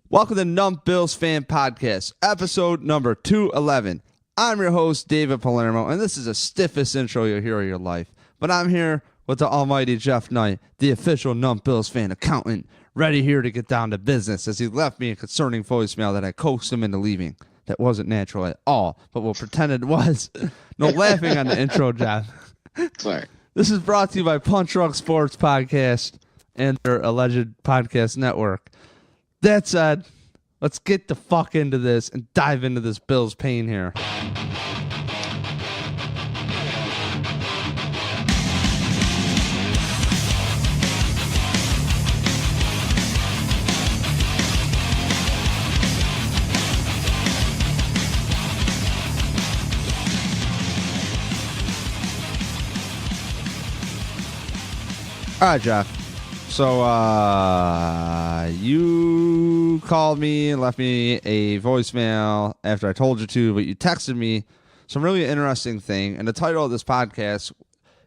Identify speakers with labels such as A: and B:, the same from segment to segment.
A: Welcome to Numb Bills Fan Podcast, episode number 211. I'm your host, David Palermo, and this is the stiffest intro you'll hear of your life. But I'm here with the almighty Jeff Knight, the official Numb Bills fan accountant, ready here to get down to business as he left me a concerning voicemail that I coaxed him into leaving. That wasn't natural at all, but we'll pretend it was. No laughing on the intro, Jeff.
B: Sorry.
A: This is brought to you by Punch Drunk Sports Podcast and their alleged podcast network. That said, let's get the fuck into this and dive into this Bills pain here. All right, Jeff. So, you called me and left me a voicemail after I told you to, but you texted me some really interesting thing. And the title of this podcast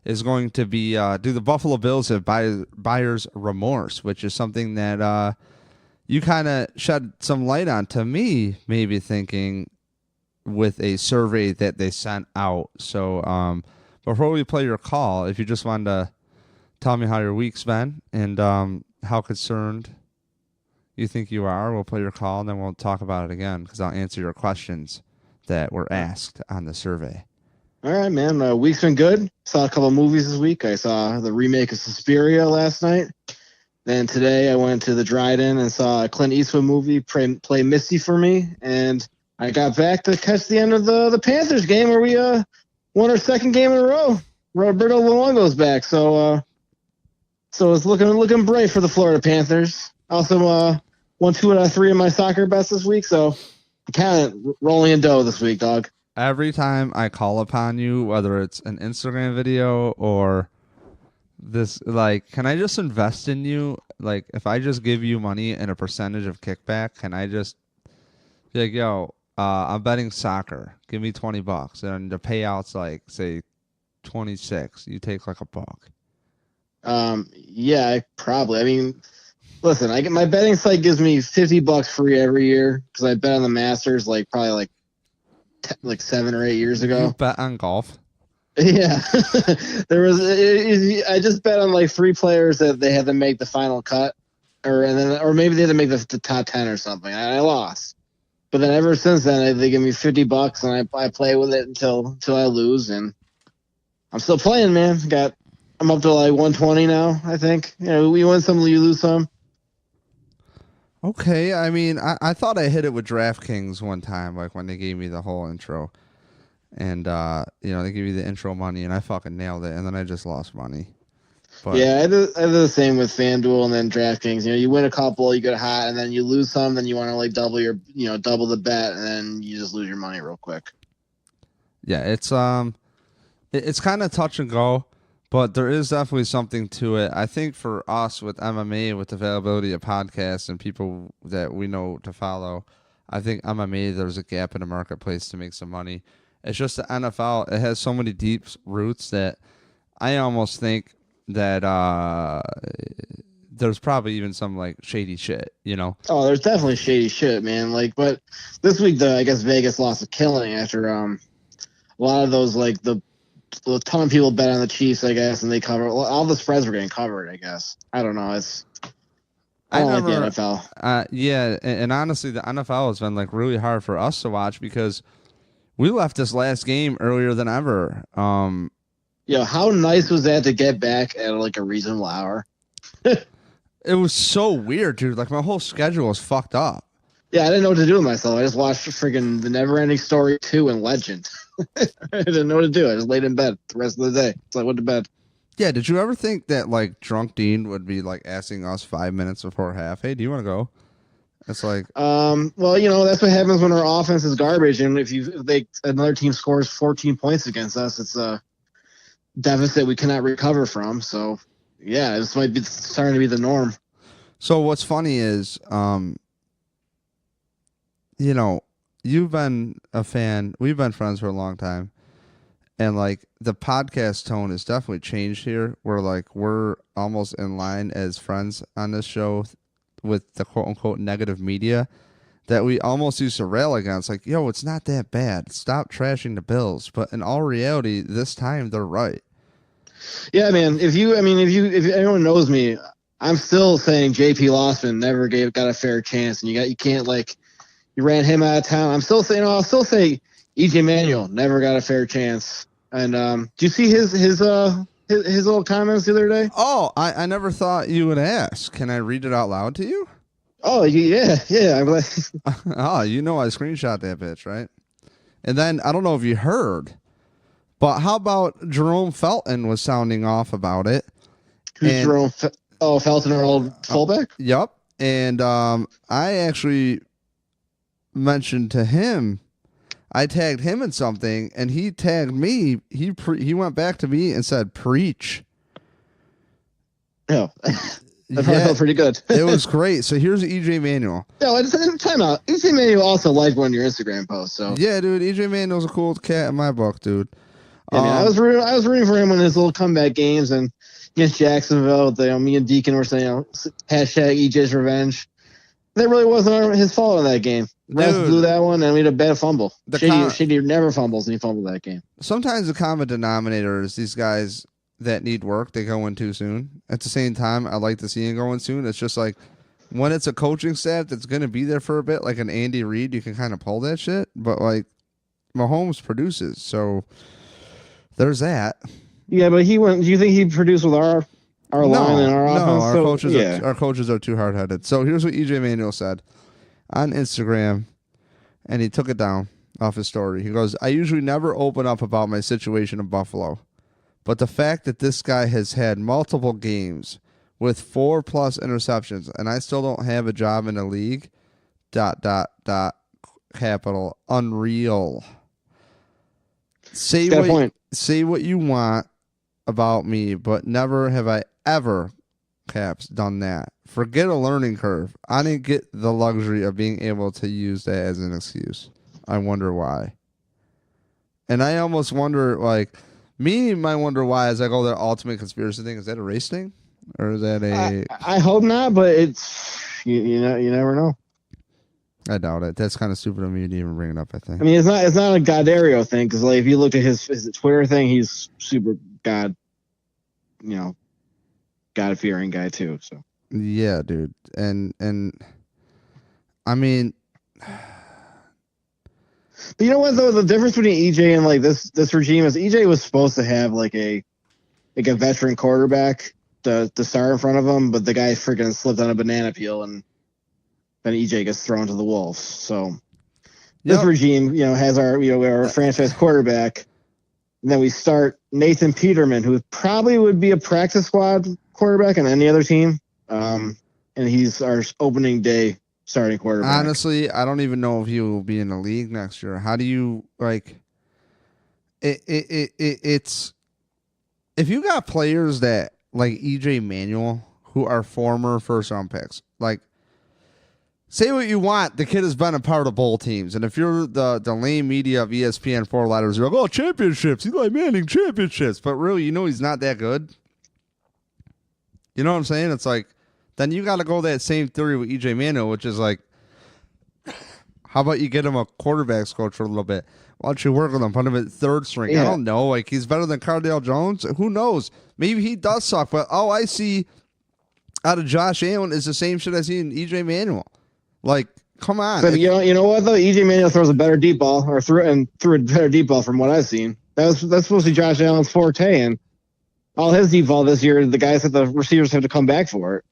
A: is going to be, do the Buffalo Bills have buyer's remorse, which is something that you kind of shed some light on to me, maybe thinking with a survey that they sent out. So, before we play your call, if you just wanted to tell me how your week's been and how concerned you think you are. We'll play your call, and then we'll talk about it again because I'll answer your questions that were asked on the survey.
B: All right, man. Week's been good. Saw a couple of movies this week. I saw the remake of Suspiria last night. Then today I went to the Dryden and saw a Clint Eastwood movie, Play Misty for Me. And I got back to catch the end of the Panthers game where we won our second game in a row. Roberto Luongo's back. So it's looking bright for the Florida Panthers. Also, won 2 out of 3 of my soccer bets this week, so I'm kind of rolling in dough this week, dog.
A: Every time I call upon you, whether it's an Instagram video or this, like, can I just invest in you? Like, if I just give you money and a percentage of kickback, can I just be like, yo, I'm betting soccer. Give me $20, and the payout's like, say, 26. You take like $1.
B: Yeah, probably. I mean, listen, my betting site gives me $50 free every year because I bet on the Masters probably 7 or 8 years ago.
A: You bet on golf?
B: Yeah, I just bet on 3 players that they had to make the final cut, or maybe they had to make the top 10 or something. I lost, but then ever since then they give me $50 and I play with it until I lose, and I'm still playing, man. I'm up to 120 now, I think. We win some, you lose some.
A: Okay, I mean, I thought I hit it with DraftKings one time, like when they gave me the whole intro. And, they give you the intro money, and I fucking nailed it, and then I just lost money. But,
B: yeah, I do the same with FanDuel and then DraftKings. You win a couple, you get hot, and then you lose some, then you want to double the bet, and then you just lose your money real quick.
A: Yeah, it's kind of touch and go. But there is definitely something to it. I think for us with MMA, with the availability of podcasts and people that we know to follow, I think MMA, there's a gap in the marketplace to make some money. It's just the NFL, it has so many deep roots that I almost think that there's probably even some shady shit,
B: Oh, there's definitely shady shit, man. But this week, I guess Vegas lost a killing after a lot of those, a ton of people bet on the Chiefs, I guess, and they cover all the spreads were getting covered, I guess. I don't know. I don't like the NFL.
A: Yeah, and honestly, the NFL has been really hard for us to watch because we left this last game earlier than ever.
B: Yeah, how nice was that to get back at a reasonable hour?
A: It was so weird, dude. My whole schedule was fucked up.
B: Yeah, I didn't know what to do with myself. I just watched freaking The Never-Ending Story 2 and Legend. I didn't know what to do. I just laid in bed the rest of the day. So I went to bed.
A: Yeah, did you ever think that Drunk Dean would be asking us 5 minutes before half, hey, do you want to go? It's
B: well, that's what happens when our offense is garbage, and if another team scores 14 points against us, it's a deficit we cannot recover from. So yeah, this might be starting to be the norm.
A: So what's funny is you've been a fan. We've been friends for a long time. And the podcast tone has definitely changed here. We're almost in line as friends on this show. with the quote unquote negative media that we almost used to rail against. Like, yo, it's not that bad. Stop trashing the Bills. But in all reality, this time they're right.
B: Yeah, man. If anyone knows me, I'm still saying J.P. Losman never got a fair chance, and you can't you ran him out of town. I'm still saying, I'll still say E.J. Manuel never got a fair chance. And do you see his little comments the other day?
A: Oh, I never thought you would ask. Can I read it out loud to you?
B: Oh yeah. I'm glad.
A: Oh, you know I screenshot that bitch, right? And then I don't know if you heard, but how about Jerome Felton was sounding off about it?
B: Who's Jerome? Felton, our old fullback.
A: Yep. And I actually mentioned to him, I tagged him in something, and he tagged me. He went back to me and said, "Preach."
B: Oh, that felt pretty good.
A: It was great. So here's EJ Manuel.
B: No, time out. EJ Manuel also liked one of your Instagram posts. So
A: yeah, dude, EJ Manuel's a cool cat in my book, dude.
B: Yeah, man, I was rooting for him in his little comeback games and against Jacksonville. Me and Deacon were saying, hashtag EJ's revenge. That really wasn't his fault in that game. Refs blew that one, and we had a bad fumble. Shady never fumbles, and he fumbled that game.
A: Sometimes the common denominator is these guys that need work, they go in too soon. At the same time, I like to see him going soon. It's just like when it's a coaching staff that's going to be there for a bit, like an Andy Reid, you can kind of pull that shit. But like Mahomes produces, so there's that.
B: Yeah, but he went. Do you think he produced with our line and our offense?
A: No, our coaches are too hard headed. So here's what EJ Manuel said on Instagram, and he took it down off his story. He goes, "I usually never open up about my situation in Buffalo, but the fact that this guy has had multiple games with 4+ interceptions, and I still don't have a job in the league, ... capital, unreal. Say what you want about me, but never have I ever, caps, done that. Forget a learning curve. I didn't get the luxury of being able to use that as an excuse. I wonder why." And I almost wonder, like, me might wonder why as I go that ultimate conspiracy thing. Is that a race thing? Or is that a...
B: I hope not, but it's... You never know.
A: I doubt it. That's kind of stupid of me to even bring it up, I think.
B: I mean, it's not a Godario thing, because like, if you look at his Twitter thing, he's super God-fearing guy, too. So
A: yeah, dude. And I mean...
B: But you know what, though? The difference between EJ and like this regime is EJ was supposed to have like a veteran quarterback to start in front of him, but the guy freaking slipped on a banana peel, and then EJ gets thrown to the wolves. So this regime, has our franchise quarterback, and then we start Nathan Peterman, who probably would be a practice squad quarterback on any other team, and he's our opening day starting quarterback.
A: Honestly, I don't even know if he will be in the league next year. How do you like it? It's if you got players that like EJ Manuel who are former first round picks, like say what you want, the kid has been a part of bowl teams, and if you're the lame media of ESPN 4 letters, you're like, oh, championships, Eli Manning championships, but really, he's not that good. You know what I'm saying? It's like, then you got to go that same theory with EJ Manuel, which is like, how about you get him a quarterbacks coach for a little bit? Why don't you work with him, put him at third string? Yeah. I don't know. Like, he's better than Cardale Jones. Who knows? Maybe he does suck, but all I see out of Josh Allen is the same shit I see in EJ Manuel. Like, come on.
B: But you know what though? EJ Manuel throws a better deep ball, or threw a better deep ball from what I've seen. That's supposed to be Josh Allen's forte, and all his deep ball this year, the guys that the receivers have to come back for it.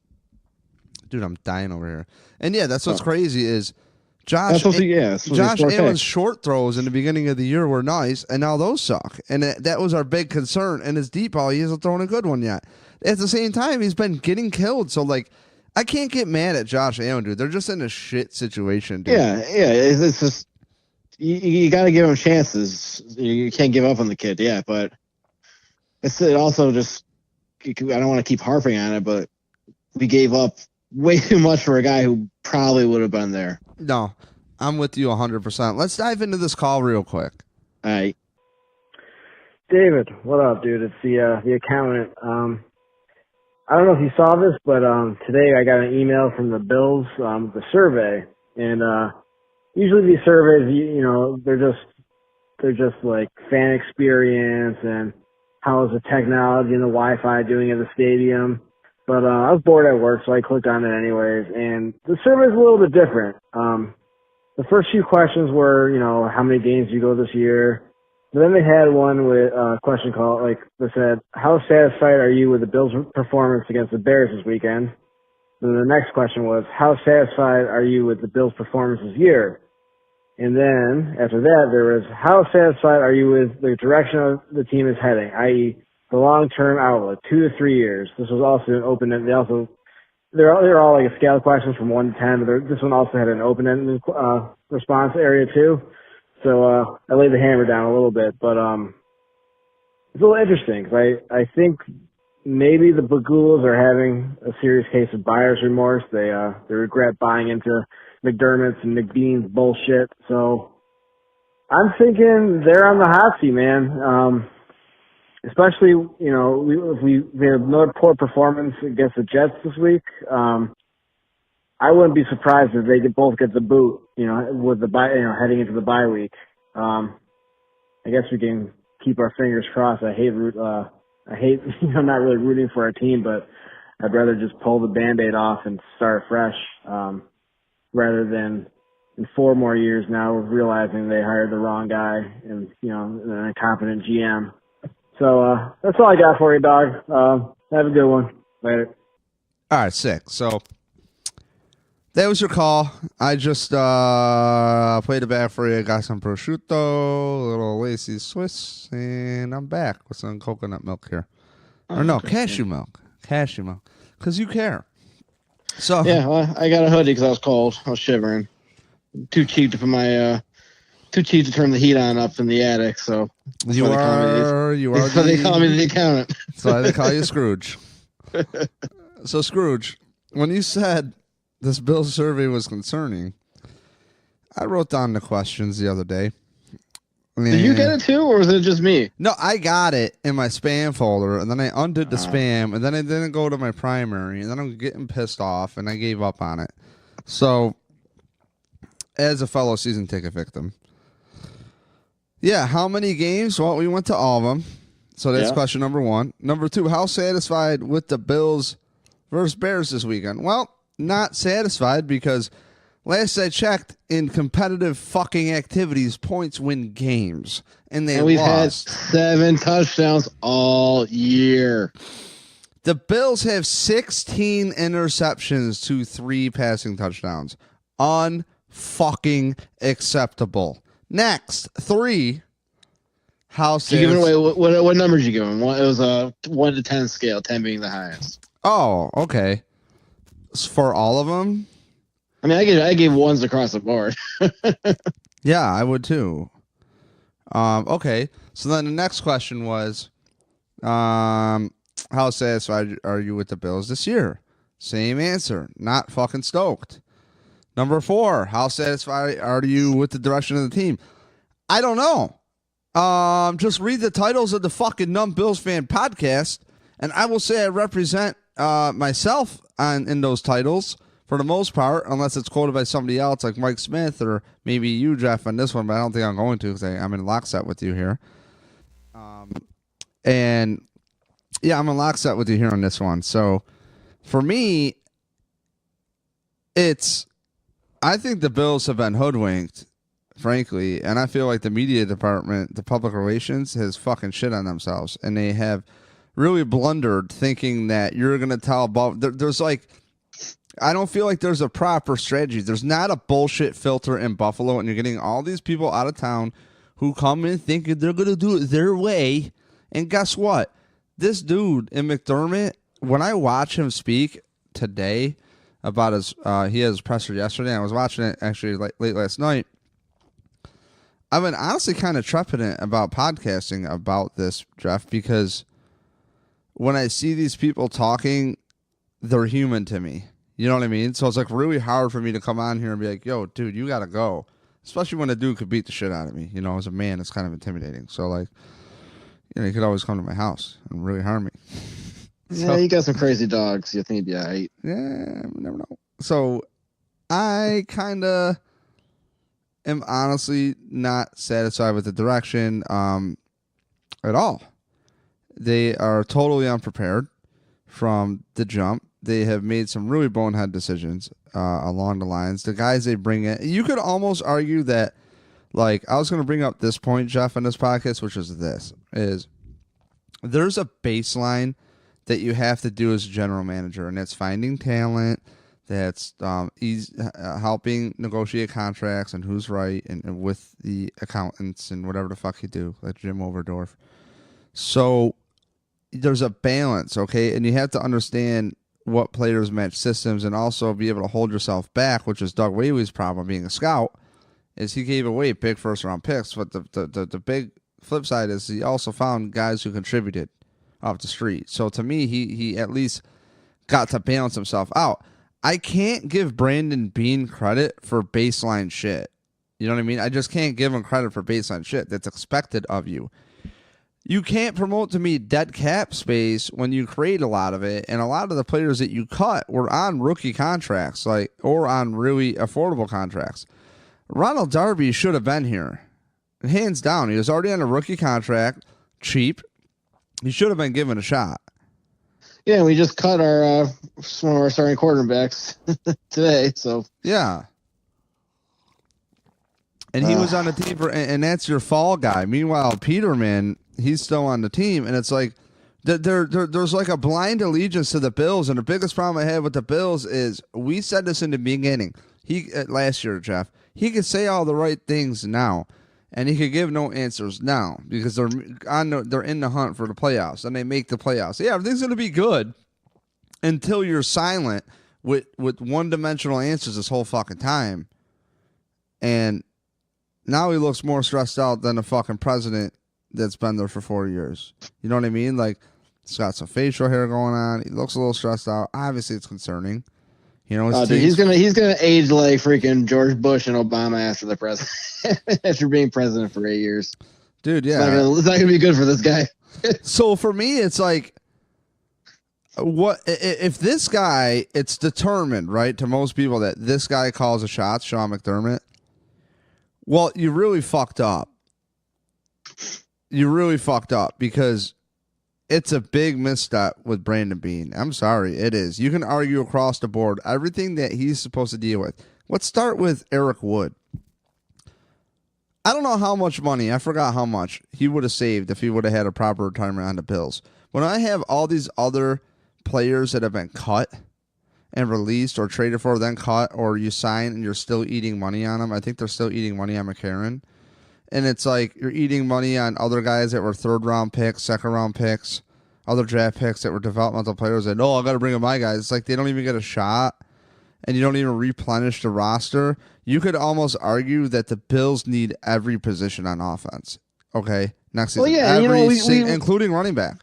A: Dude, I'm dying over here. And yeah, that's what's crazy is Josh Allen's short throws in the beginning of the year were nice, and now those suck. And that was our big concern. And his deep ball, he hasn't thrown a good one yet. At the same time, he's been getting killed. So, like, I can't get mad at Josh Allen, dude. They're just in a shit situation, dude.
B: Yeah. It's just you got to give him chances. You can't give up on the kid, but it also just I don't want to keep harping on it, but we gave up way too much for a guy who probably would have been there.
A: No, I'm with you 100%. Let's dive into this call real quick.
B: All right.
C: David, what up, dude? It's the accountant. I don't know if you saw this, but today I got an email from the Bills, the survey, and usually these surveys, you know, they're just like fan experience and how is the technology and the Wi-Fi doing at the stadium. But I was bored at work, so I clicked on it anyways. And the survey's a little bit different. The first few questions were, you know, how many games do you go this year? But then they had one with a question called, like, that said, how satisfied are you with the Bills' performance against the Bears this weekend? Then the next question was, how satisfied are you with the Bills' performance this year? And then, after that, there was, how satisfied are you with the direction of the team is heading, i.e., the long-term outlook, 2 to 3 years. This was also an open-end. They're all like a scale of questions from 1 to 10, but this one also had an open-ended response area too. So I laid the hammer down a little bit, but it's a little interesting because I think maybe the Pegulas are having a serious case of buyer's remorse. They regret buying into McDermott's and McBeane's bullshit. So I'm thinking they're on the hot seat, man. Especially, you know, if we have another poor performance against the Jets this week, I wouldn't be surprised if they both get the boot, you know, with the bye, you know, heading into the bye week. I guess we can keep our fingers crossed. I hate, you know, not really rooting for our team, but I'd rather just pull the Band-Aid off and start fresh, rather than in 4 more years now realizing they hired the wrong guy and, you know, an incompetent GM. So that's all I got for you, dog. Have a good one. Later.
A: All right, sick. So that was your call. I just played it back for you. Got some prosciutto, a little lacy Swiss, and I'm back with some coconut milk here. Or no, okay. Cashew milk. Cashew milk. Because you care. So
B: yeah, well, I got a hoodie because I was cold. I was shivering. Too cheap to turn the heat on up in the attic. So
A: you are
B: they call me the accountant.
A: So why they call you Scrooge. So Scrooge, when you said this Bills survey was concerning, I wrote down the questions the other day.
B: Did you get it too, or was it just me?
A: No, I got it in my spam folder, and then I undid the spam, and then I didn't go to my primary, and then I'm getting pissed off, and I gave up on it. So, as a fellow season ticket victim, yeah, how many games? Well, we went to all of them. So that's question number 1. Number 2, how satisfied with the Bills versus Bears this weekend? Well, not satisfied because last I checked, in competitive fucking activities, points win games. And we've lost.
B: Had 7 touchdowns all year.
A: The Bills have 16 interceptions to 3 passing touchdowns. Unfucking acceptable. Next, 3. How satisfied?
B: You giving away what numbers you giving? It was a 1 to 10 scale, 10 being the highest.
A: Oh, okay. For all of them?
B: I mean, I gave 1s across the board.
A: Yeah, I would too. Okay. So then the next question was, how satisfied are you with the Bills this year? Same answer. Not fucking stoked. Number 4, how satisfied are you with the direction of the team? I don't know. Just read the titles of the fucking Numb Bills Fan podcast, and I will say I represent myself in those titles for the most part, unless it's quoted by somebody else like Mike Smith or maybe you, Jeff, on this one, but I don't think I'm going to because I'm in lockstep with you here. And yeah, I'm in lockstep with you here on this one. So for me, I think the Bills have been hoodwinked, frankly, and I feel like the media department, the public relations, has fucking shit on themselves, and they have really blundered thinking that you're going to tell about. There's like, I don't feel like there's a proper strategy. There's not a bullshit filter in Buffalo, and you're getting all these people out of town who come in thinking they're going to do it their way, and guess what? This dude in McDermott, when I watch him speak today about his, he had his presser yesterday. I was watching it actually late last night. I've been honestly kind of trepidant about podcasting about this, Jeff, because when I see these people talking, they're human to me. You know what I mean? So it's like really hard for me to come on here and be like, yo, dude, you got to go. Especially when a dude could beat the shit out of me. You know, as a man, it's kind of intimidating. So like, you know, he could always come to my house and really harm me.
B: Yeah, you got some crazy dogs. You think he'd be all right.
A: Yeah, you never know. So I kind of am honestly not satisfied with the direction at all. They are totally unprepared from the jump. They have made some really bonehead decisions along the lines. The guys they bring in, you could almost argue that, like, I was going to bring up this point, Jeff, in this podcast, which is this, is there's a baseline that you have to do as a general manager, and that's finding talent, that's helping negotiate contracts and who's right, and with the accountants and whatever the fuck you do, like Jim Overdorf. So there's a balance, okay? And you have to understand what players match systems and also be able to hold yourself back, which is Doug Whaley's problem being a scout, is he gave away big first-round picks. But the big flip side is he also found guys who contributed off the street. So to me, he at least got to balance himself out. I can't give Brandon Beane credit for baseline shit. You know what I mean? I just can't give him credit for baseline shit that's expected of you. You can't promote to me dead cap space when you create a lot of it, and a lot of the players that you cut were on rookie contracts, like, or on really affordable contracts. Ronald Darby should have been here, hands down. He was already on a rookie contract, cheap. He should have been given a shot.
B: Yeah, we just cut our one of our starting quarterbacks today. So
A: yeah. And he was on the team and that's your fall guy. Meanwhile, Peterman, he's still on the team, and it's like there's like a blind allegiance to the Bills. And the biggest problem I have with the Bills is we said this in the beginning. Last year, Jeff, he could say all the right things now, and he could give no answers now because they're in the hunt for the playoffs, and they make the playoffs. Yeah, everything's going to be good until you're silent with one-dimensional answers this whole fucking time. And now he looks more stressed out than the fucking president that's been there for 4 years. You know what I mean? Like, he's got some facial hair going on. He looks a little stressed out. Obviously, it's concerning. You know,
B: dude, he's gonna age like freaking George Bush and Obama after the president, after being president for 8 years.
A: Dude, yeah,
B: it's not gonna be good for this guy.
A: So for me, it's like, what if this guy? It's determined, right, to most people that this guy calls the shots, Sean McDermott. Well, you really fucked up. You really fucked up because it's a big misstep with Brandon Beane. I'm sorry, it is. You can argue across the board everything that he's supposed to deal with. Let's start with Eric Wood. I don't know how much money, I forgot how much, he would have saved if he would have had a proper retirement on the Bills. When I have all these other players that have been cut and released or traded for, then cut, or you sign and you're still eating money on them. I think they're still eating money on McCarron. And it's like you're eating money on other guys that were third-round picks, second-round picks, other draft picks that were developmental players that, I got to bring in my guys. It's like they don't even get a shot, and you don't even replenish the roster. You could almost argue that the Bills need every position on offense. Okay? Next season.
B: Well, yeah,
A: including running back.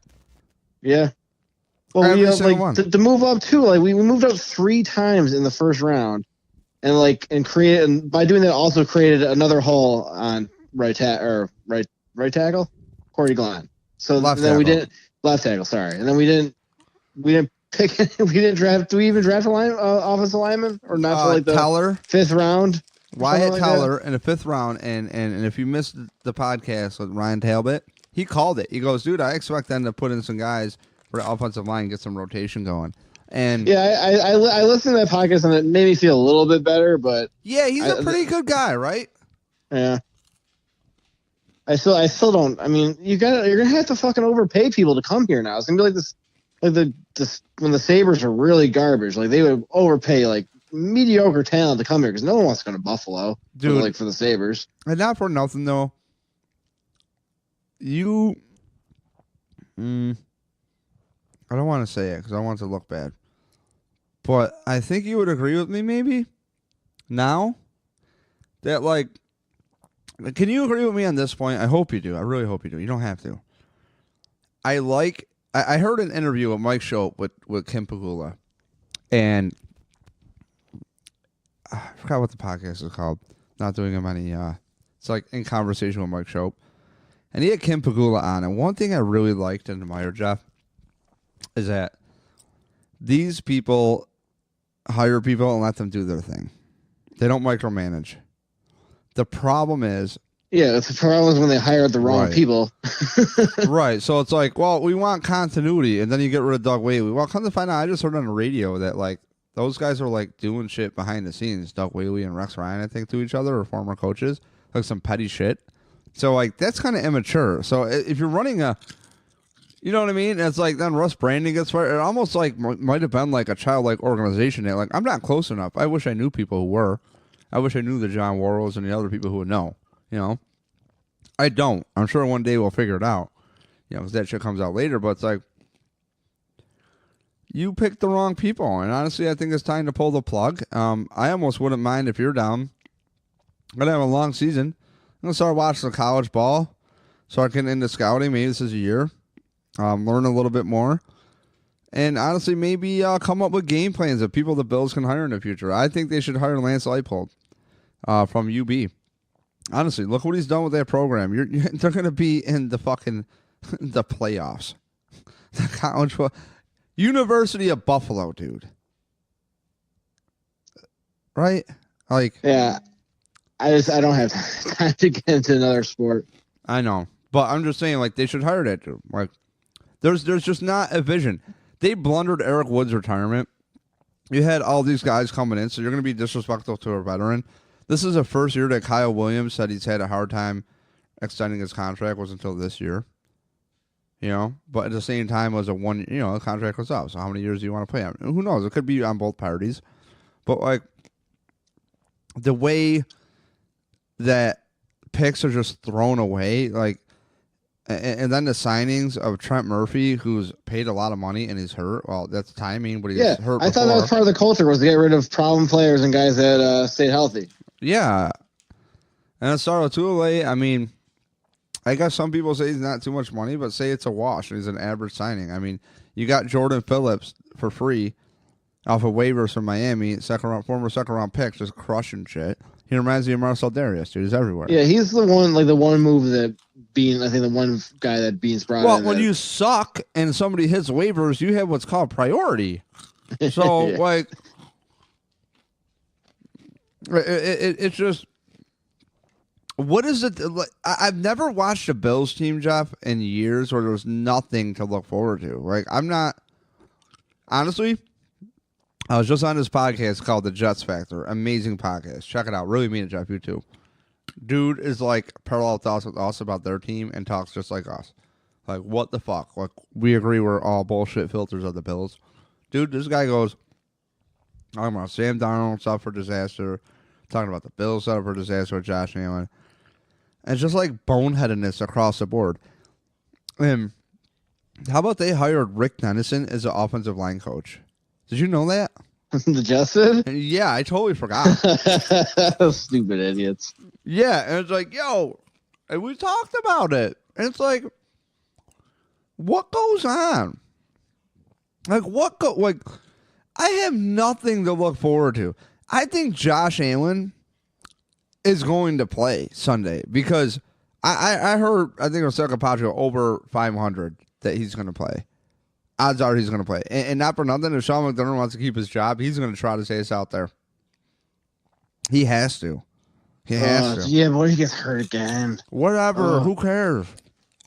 B: Yeah. Well, we to move up too. Like we moved up 3 times in the first round, and by doing that also created another hole on right tackle, Corey Glenn. So we didn't left tackle. Sorry, and then we didn't pick. We didn't draft. Do we even draft a offensive lineman or not? For like the
A: Teller,
B: 5th round.
A: Wyatt Teller in the 5th round, and if you missed the podcast with Ryan Talbot, he called it. He goes, dude, I expect them to put in some guys for the offensive line, get some rotation going. And
B: yeah, I listened to that podcast and it made me feel a little bit better, but
A: yeah, he's a pretty good guy, right?
B: Yeah. I still don't. I mean, you're gonna have to fucking overpay people to come here now. It's gonna be like this, when the Sabres are really garbage. Like they would overpay like mediocre talent to come here because no one wants to go to Buffalo, dude. For the Sabres.
A: And not for nothing though. I don't want to say it because I want it to look bad. But I think you would agree with me maybe now that, like, can you agree with me on this point? I hope you do. I really hope you do. You don't have to. I heard an interview with Mike Schopp with Kim Pegula, and I forgot what the podcast is called. Not doing him any, it's like In Conversation with Mike Schopp. And he had Kim Pegula on, and one thing I really liked and admired, Jeff, is that these people hire people and let them do their thing. They don't micromanage. The problem is...
B: Yeah, that's the problem is when they hire the wrong people.
A: Right. So it's like, well, we want continuity, and then you get rid of Doug Whaley. Well, come to find out, I just heard on the radio that, like, those guys are, like, doing shit behind the scenes. Doug Whaley and Rex Ryan, I think, to each other, or former coaches. Like, some petty shit. So, like, that's kind of immature. So if you're running a... You know what I mean? It's like then Russ Brandon gets fired. It almost, like, might have been, like, a childlike organization. Like, I'm not close enough. I wish I knew people who were. I wish I knew the John Worrells and the other people who would know. You know? I don't. I'm sure one day we'll figure it out. You know, because that shit comes out later. But it's like, you picked the wrong people. And honestly, I think it's time to pull the plug. I almost wouldn't mind if you're down. I'm going to have a long season. I'm going to start watching the college ball. Start getting into scouting. Maybe this is a year. Learn a little bit more. And honestly, maybe come up with game plans of people the Bills can hire in the future. I think they should hire Lance Leipold from UB. Honestly, look what he's done with that program. They're going to be in the fucking the playoffs. The college University of Buffalo, dude. Right? Like,
B: yeah, I don't have time to get into another sport.
A: I know, but I'm just saying, like, they should hire that dude. Like, there's just not a vision. They blundered Eric Wood's retirement. You had all these guys coming in, so you're going to be disrespectful to a veteran. This is the first year that Kyle Williams said he's had a hard time extending his contract. Was until this year, you know. But at the same time, it was a one. You know, the contract was up. So how many years do you want to play? I mean, who knows? It could be on both parties. But like the way that picks are just thrown away, like, and then the signings of Trent Murphy, who's paid a lot of money and he's hurt. Well, that's timing, but he's hurt.
B: I thought that was part of the culture was to get rid of problem players and guys that stayed healthy.
A: Yeah. And Saro Tulele, I mean, I guess some people say he's not too much money, but say it's a wash and he's an average signing. I mean, you got Jordan Phillips for free off of waivers from Miami, former second round pick, just crushing shit. He reminds me of Marcel Darius, dude. He's everywhere.
B: Yeah, he's the one move that Bean, I think the one guy that Bean's brought in.
A: Well, when you suck and somebody hits waivers, you have what's called priority. So,
B: yeah.
A: like, it's just, what is it? Like, I've never watched a Bills team, Jeff, in years where there was nothing to look forward to. Like, I'm not, honestly, I was just on this podcast called The Jets Factor. Amazing podcast. Check it out. Really mean it, Jeff. You too. Dude is like parallel thoughts with us about their team and talks just like us. Like, what the fuck? Like, we agree we're all bullshit filters of the Bills. Dude, this guy goes, talking about Sam Darnold's up for disaster, talking about the Bills up for disaster with Josh Allen. And it's just like boneheadedness across the board. And how about they hired Rick Dennison as the offensive line coach? Did you know that?
B: The Jets did?
A: Yeah, I totally forgot.
B: Stupid idiots.
A: Yeah, and it's like, yo, and we talked about it. And it's like, what goes on? Like, I have nothing to look forward to. I think Josh Allen is going to play Sunday because I heard, I think it was Second Patrio over 500 that he's going to play. Odds are he's going to play. And not for nothing, if Sean McDermott wants to keep his job, he's going to try to stay us out there. He has to. He has to.
B: Yeah, but what if he gets hurt again?
A: Whatever. Who cares?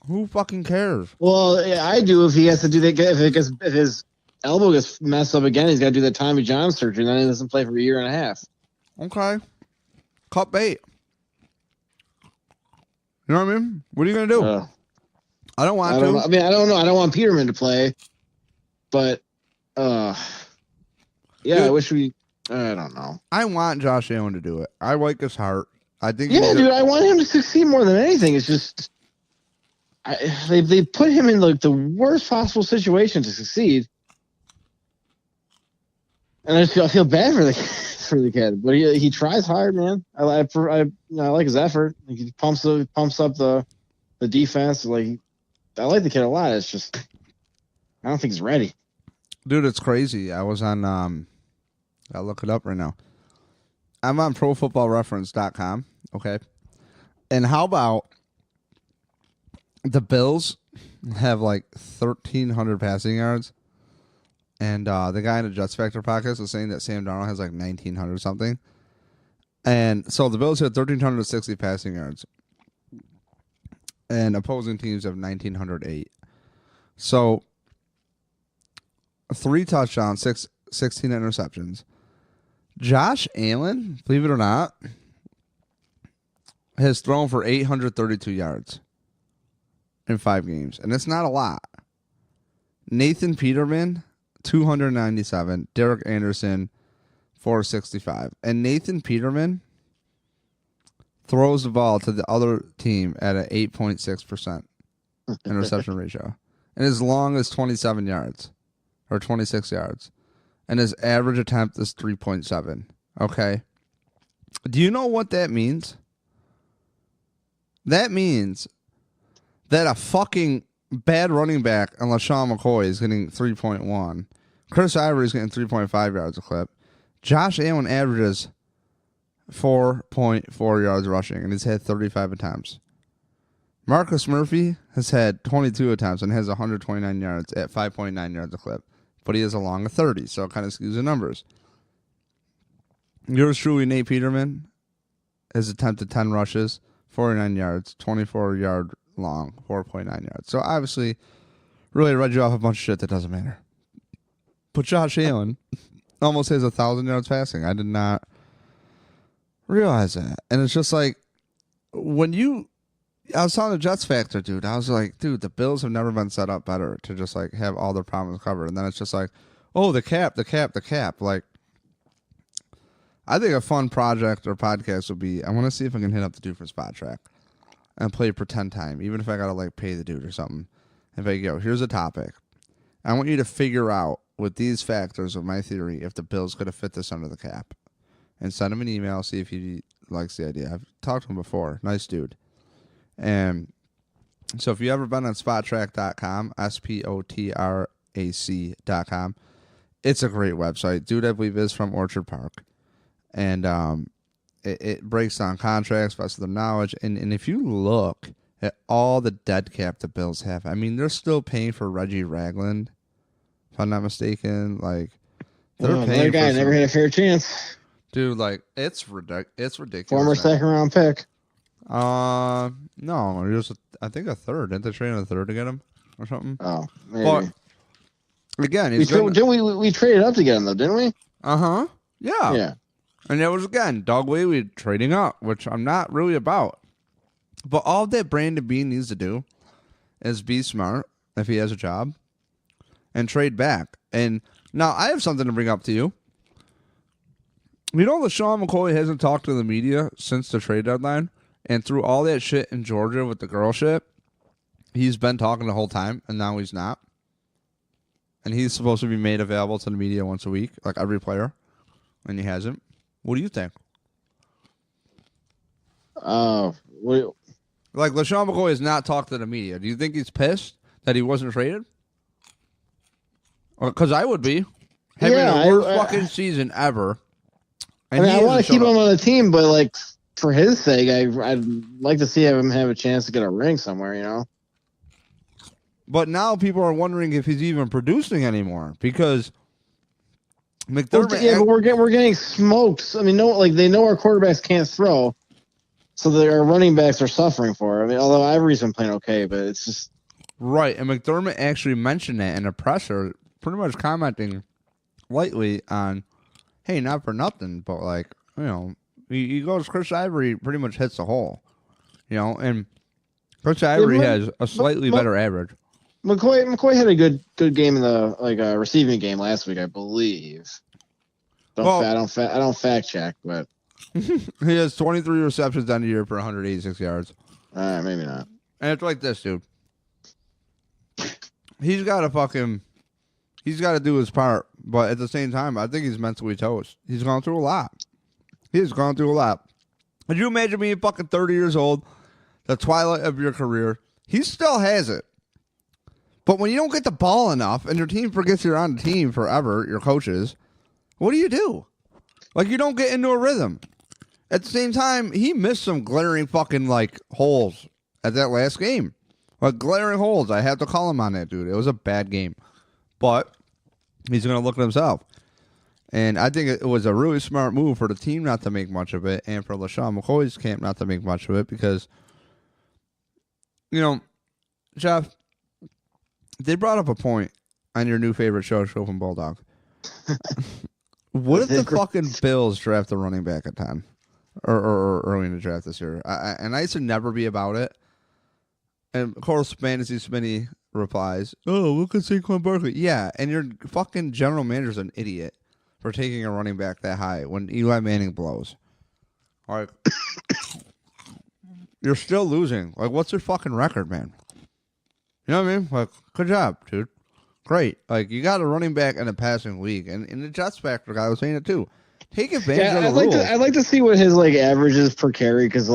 A: Who fucking cares?
B: Well, yeah, I do if he has to do that. If his elbow gets messed up again, he's got to do the Tommy John surgery, and then he doesn't play for a year and a half.
A: Okay. Cut bait. You know what I mean? What are you going to do? I don't want to.
B: I mean, I don't know. I don't want Peterman to play, but yeah, dude, I wish we. I don't know.
A: I want Josh Allen to do it. I like his heart. I think.
B: Yeah, dude, I want him to succeed more than anything. It's just they put him in like the worst possible situation to succeed, and I feel bad for the kid, but he tries hard, man. I like his effort. He pumps up the defense. Like, I like the kid a lot. It's just I don't think he's ready.
A: Dude, it's crazy. I was on I'll look it up right now. I'm on profootballreference.com, okay? And how about the Bills have like 1,300 passing yards and the guy in the Jets Factor podcast was saying that Sam Darnold has like 1,900 something. And so the Bills had 1,360 passing yards, and opposing teams have 1,908. So 3 touchdowns, 16 interceptions. Josh Allen, believe it or not, has thrown for 832 yards in 5 games, and it's not a lot. Nathan Peterman, 297. Derek Anderson, 465. And Nathan Peterman throws the ball to the other team at an 8.6% interception ratio, and as long as 27 yards or 26 yards, and his average attempt is 3.7. Okay, do you know what that means? That means that a fucking bad running back and LaShawn McCoy is getting 3.1. Chris Ivory is getting 3.5 yards a clip. Josh Allen averages 4.4 yards rushing, and he's had 35 attempts. Marcus Murphy has had 22 attempts and has 129 yards at 5.9 yards a clip, but he is along a 30, so it kind of skews the numbers. Yours truly, Nate Peterman, has attempted 10 rushes, 49 yards, 24 yard long, 4.9 yards. So obviously, really read you off a bunch of shit that doesn't matter. But Josh Allen almost has 1,000 yards passing. I did not realize that. And it's just like, I was telling the Jets Factor, dude, I was like, dude, the Bills have never been set up better to just like have all their problems covered. And then it's just like, oh, the cap. Like, I think a fun project or podcast would be, I want to see if I can hit up the dude for Spot Track and play pretend time, even if I got to like pay the dude or something. If I go, here's a topic. I want you to figure out with these factors of my theory if the Bills could have fit this under the cap. And send him an email, see if he likes the idea. I've talked to him before. Nice dude. And so if you ever been on spottrack.com, SPOTRAC.com, it's a great website. Dude, I believe, is from Orchard Park. And it breaks down contracts, best of their knowledge. And if you look at all the dead cap the Bills have, I mean, they're still paying for Reggie Ragland, if I'm not mistaken. Like, they're paying
B: that guy
A: for
B: never had a fair chance.
A: Dude, like, it's ridiculous.
B: Former second-round pick.
A: No, it was, I think, a third. Didn't they trade a third to get him or something?
B: Oh, maybe.
A: But, again,
B: we traded up to get him, though, didn't we?
A: Uh-huh. Yeah.
B: Yeah.
A: And it was, again, Doug Whaley trading up, which I'm not really about. But all that Brandon Beane needs to do is be smart if he has a job and trade back. And now I have something to bring up to you. You know, LaShawn McCoy hasn't talked to the media since the trade deadline, and through all that shit in Georgia with the girl shit, he's been talking the whole time, and now he's not. And he's supposed to be made available to the media once a week, like every player, and he hasn't. What do you think?
B: Like
A: LaShawn McCoy has not talked to the media. Do you think he's pissed that he wasn't traded? Because I would be. Having the worst fucking season ever.
B: And I want to keep him on the team, but like for his sake, I'd like to see him have a chance to get a ring somewhere, you know.
A: But now people are wondering if he's even producing anymore because McDermott.
B: Well, but we're getting smoked. I mean, they know our quarterbacks can't throw, so our running backs are suffering for it. I mean, although Ivory's been playing okay, but it's just
A: right. And McDermott actually mentioned that in a presser, pretty much commenting lightly on, hey, not for nothing, but like, you know, he goes, Chris Ivory pretty much hits the hole, you know, and Chris Ivory has a slightly better average.
B: McCoy had a good game in the receiving game last week, I believe. I don't fact check, but
A: he has 23 receptions on the year for 186 yards.
B: Maybe not.
A: And it's like this, dude. He's got to do his part, but at the same time, I think he's mentally toast. He's gone through a lot. Could you imagine being fucking 30 years old, the twilight of your career? He still has it. But when you don't get the ball enough and your team forgets you're on the team forever, your coaches, what do? Like, you don't get into a rhythm. At the same time, he missed some glaring fucking, like, holes at that last game. Like, glaring holes. I have to call him on that, dude. It was a bad game. But he's going to look at himself. And I think it was a really smart move for the team not to make much of it and for LaShawn McCoy's camp not to make much of it because, Jeff, they brought up a point on your new favorite show, Chauffin Bulldog. What if the fucking Bills draft a running back at 10 or early in the draft this year? And I used to never be about it. And of course, Fantasy Smitty replies, "Oh, look at Saquon Barkley." Yeah, and your fucking general manager's an idiot for taking a running back that high when Eli Manning blows. Like, you're still losing. Like, what's your fucking record, man? You know what I mean? Like, good job, dude. Great. Like, you got a running back in a passing league. And in the Jets factor, guy was saying it too. Take advantage of the rules.
B: I'd like to see what his averages per carry because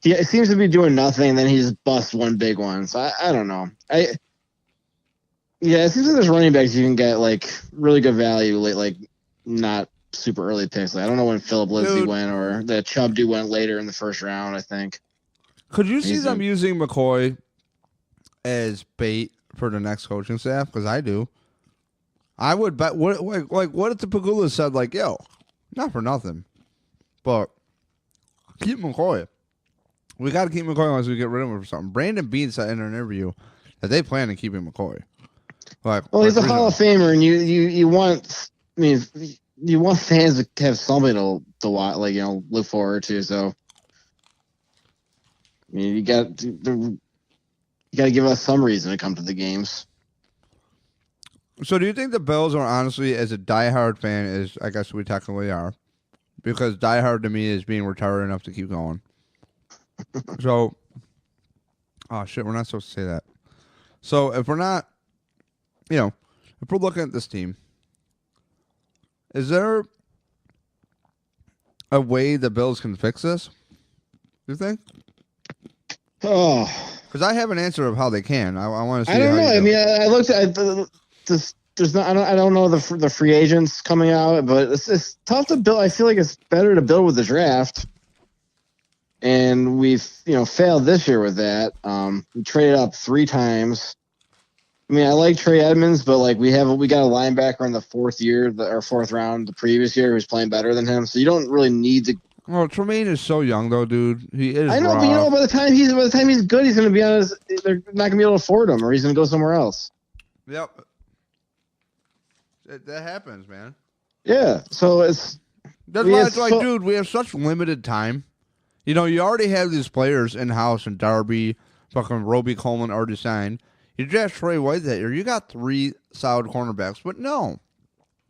B: he seems to be doing nothing, and then he just busts one big one. So I don't know. It seems like there's running backs you can get really good value late, not super early picks. I don't know when Philip Lindsay went or the Chubb dude went later in the first round. I think.
A: Could you see them using McCoy as bait for the next coaching staff? Because I do. I would bet. What if the Pegulas said yo, not for nothing, but keep McCoy. We got to keep McCoy unless we get rid of him for something. Brandon Beane said in an interview that they plan on keeping McCoy.
B: He's a Hall of Famer, and you want fans to have something to watch, look forward to. So, you got to give us some reason to come to the games.
A: So, do you think the Bills are honestly as a diehard fan as I guess we technically are? Because diehard to me is being retired enough to keep going. So, oh shit, we're not supposed to say that. So if we're not, if we're looking at this team, is there a way the Bills can fix this? You think?
B: Oh,
A: because I have an answer of how they can. I want to see.
B: I don't know. I mean, I looked at this. There's not. I don't know the free agents coming out, but it's tough to build. I feel like it's better to build with the draft. And we've, failed this year with that. We traded up 3 times. I mean, I like Trey Edmonds, but we got a linebacker in the 4th round the previous year who's playing better than him. So you don't really need to.
A: Well, Tremaine is so young though, dude. He is.
B: I know,
A: raw.
B: but by the time he's good, he's going to be on his. They're not going to be able to afford him, or he's going to go somewhere else.
A: Yep. That happens, man.
B: Yeah. So that's
A: why it's dude, we have such limited time. You already have these players in-house and Darby, fucking Roby Coleman already signed. You draft Trey White that year. You got 3 solid cornerbacks, but no.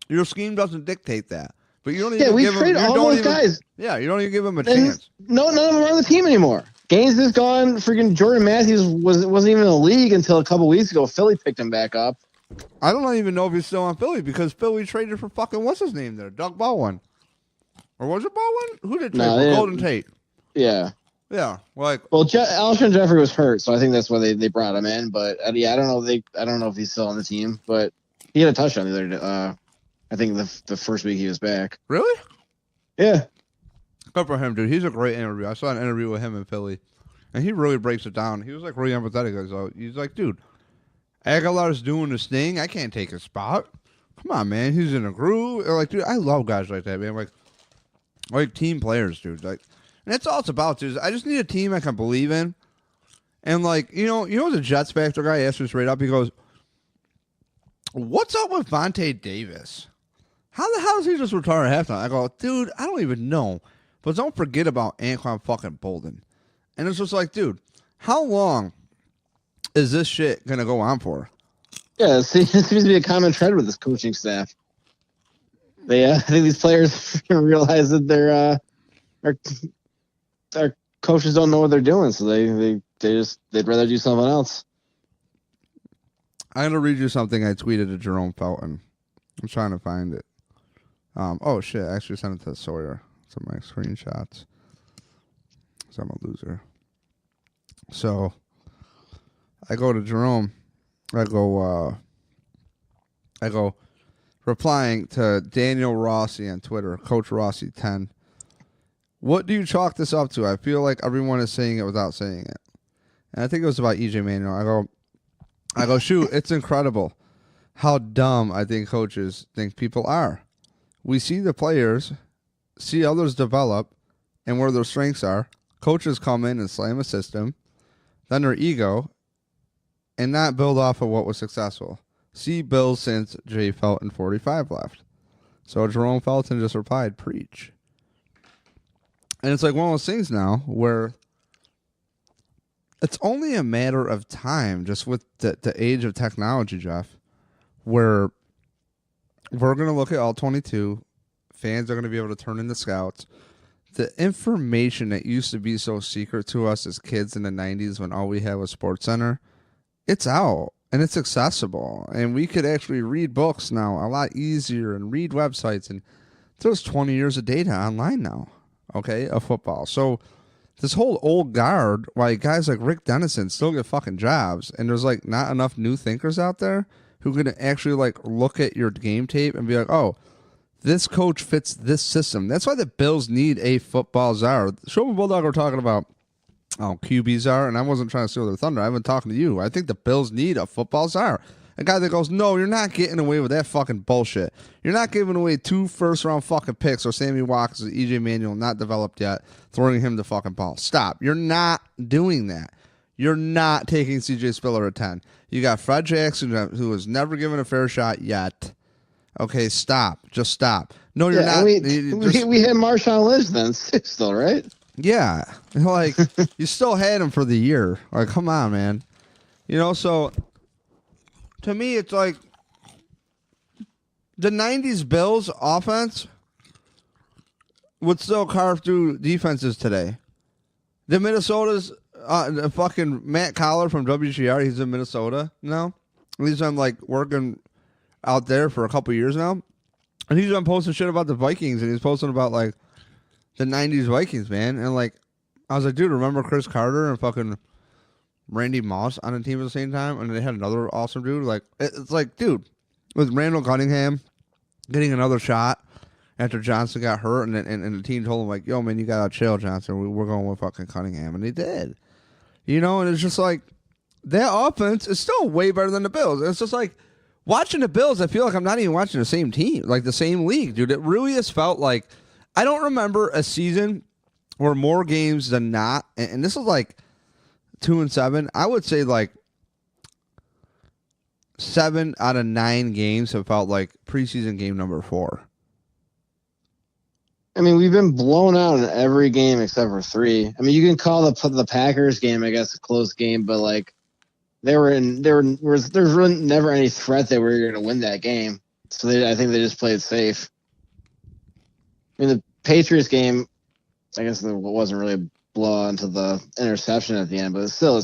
A: Your scheme doesn't dictate that. But you don't even
B: we
A: give
B: trade
A: them,
B: all those guys.
A: Yeah, you don't even give them a chance.
B: No, none of them are on the team anymore. Gaines is gone. Freaking Jordan Matthews wasn't even in the league until a couple weeks ago. Philly picked him back up.
A: I don't even know if he's still on Philly because Philly traded for fucking, what's his name there? Doug Baldwin. Or was it Baldwin? Who did trade for Golden Tate?
B: Yeah.
A: Yeah.
B: Alshon Jeffrey was hurt, so I think that's why they brought him in. But I don't know. I don't know if he's still on the team, but he had a touchdown the other day. I think the first week he was back.
A: Really?
B: Yeah.
A: Good for him, dude. He's a great interview. I saw an interview with him in Philly, and he really breaks it down. He was really empathetic. So he's like, dude, Aguilar's doing this thing. I can't take his spot. Come on, man. He's in a groove. Dude, I love guys like that, man. Like team players, dude. And that's all it's about, dude. I just need a team I can believe in. And the Jets factor guy asked me straight up. He goes, "What's up with Vontae Davis? How the hell does he just retire at halftime?" I go, "Dude, I don't even know. But don't forget about Anquan fucking Bolden." And it's just dude, how long is this shit gonna go on for?
B: Yeah, it seems to be a common trend with this coaching staff. I think these players realize that our coaches don't know what they're doing, so they'd rather do something else.
A: I'm gonna read you something I tweeted to Jerome Felton. I'm trying to find it. Oh shit! I actually sent it to Sawyer. Some of my screenshots. So I'm a loser. So I go to Jerome. I go replying to Daniel Rossi on Twitter, Coach Rossi 10. What do you chalk this up to? I feel like everyone is saying it without saying it. And I think it was about EJ Manuel. I go, shoot, it's incredible how dumb I think coaches think people are. We see the players, see others develop, and where their strengths are. Coaches come in and slam a system, then their ego, and not build off of what was successful. See Bills since Jay Felton 45 left. So Jerome Felton just replied, preach. And it's like one of those things now where it's only a matter of time, just with the age of technology, Jeff, where we're going to look at all 22. Fans are going to be able to turn into scouts. The information that used to be so secret to us as kids in the 90s when all we had was SportsCenter, it's out and it's accessible. And we could actually read books now a lot easier and read websites. And there's 20 years of data online now, okay, of football. So this whole old guard, why guys like Rick Dennison still get fucking jobs, and there's like not enough new thinkers out there who can actually like look at your game tape and be like, oh, this coach fits this system. That's why the Bills need a football czar. Showman Bulldog were talking about QB czar, and I wasn't trying to steal their thunder. I've been talking to you. I think the Bills need a football czar. A guy that goes, no, you're not getting away with that fucking bullshit. You're not giving away 2 first-round fucking picks or Sammy Watkins or EJ Manuel, not developed yet, throwing him the fucking ball. Stop. You're not doing that. You're not taking CJ Spiller at 10. You got Fred Jackson, who was never given a fair shot yet. Okay, stop. Just stop. No, you're not.
B: We had Marshawn Lynch then still, right?
A: Yeah. Like, you still had him for the year. Like, come on, man. You know, so to me, it's like the 90s Bills offense would still carve through defenses today. The Minnesota's fucking Matt Collar from WGR, he's in Minnesota now. He's been like working out there for a couple years now. And he's been posting shit about the Vikings, and he's posting about like the 90s Vikings, man. And like, I was like, dude, remember Chris Carter and fucking Randy Moss on the team at the same time? And they had another awesome dude. Like, it's like, dude, with Randall Cunningham getting another shot after Johnson got hurt, and the team told him, like, yo, man, you got to chill, Johnson. We're going with fucking Cunningham. And they did. You know, and it's just like, that offense is still way better than the Bills. It's just like, watching the Bills, I feel like I'm not even watching the same team, like the same league, dude. It really has felt like, I don't remember a season where more games than not, and this is like 2-7, I would say like 7 out of 9 games have felt like preseason game number 4.
B: I mean, we've been blown out in every game except for 3. I mean, you can call the Packers game, I guess, a close game, but like there's really never any threat that we were going to win that game. So I think they just played safe. I mean, the Patriots game, I guess it wasn't really a blowout until the interception at the end, but still,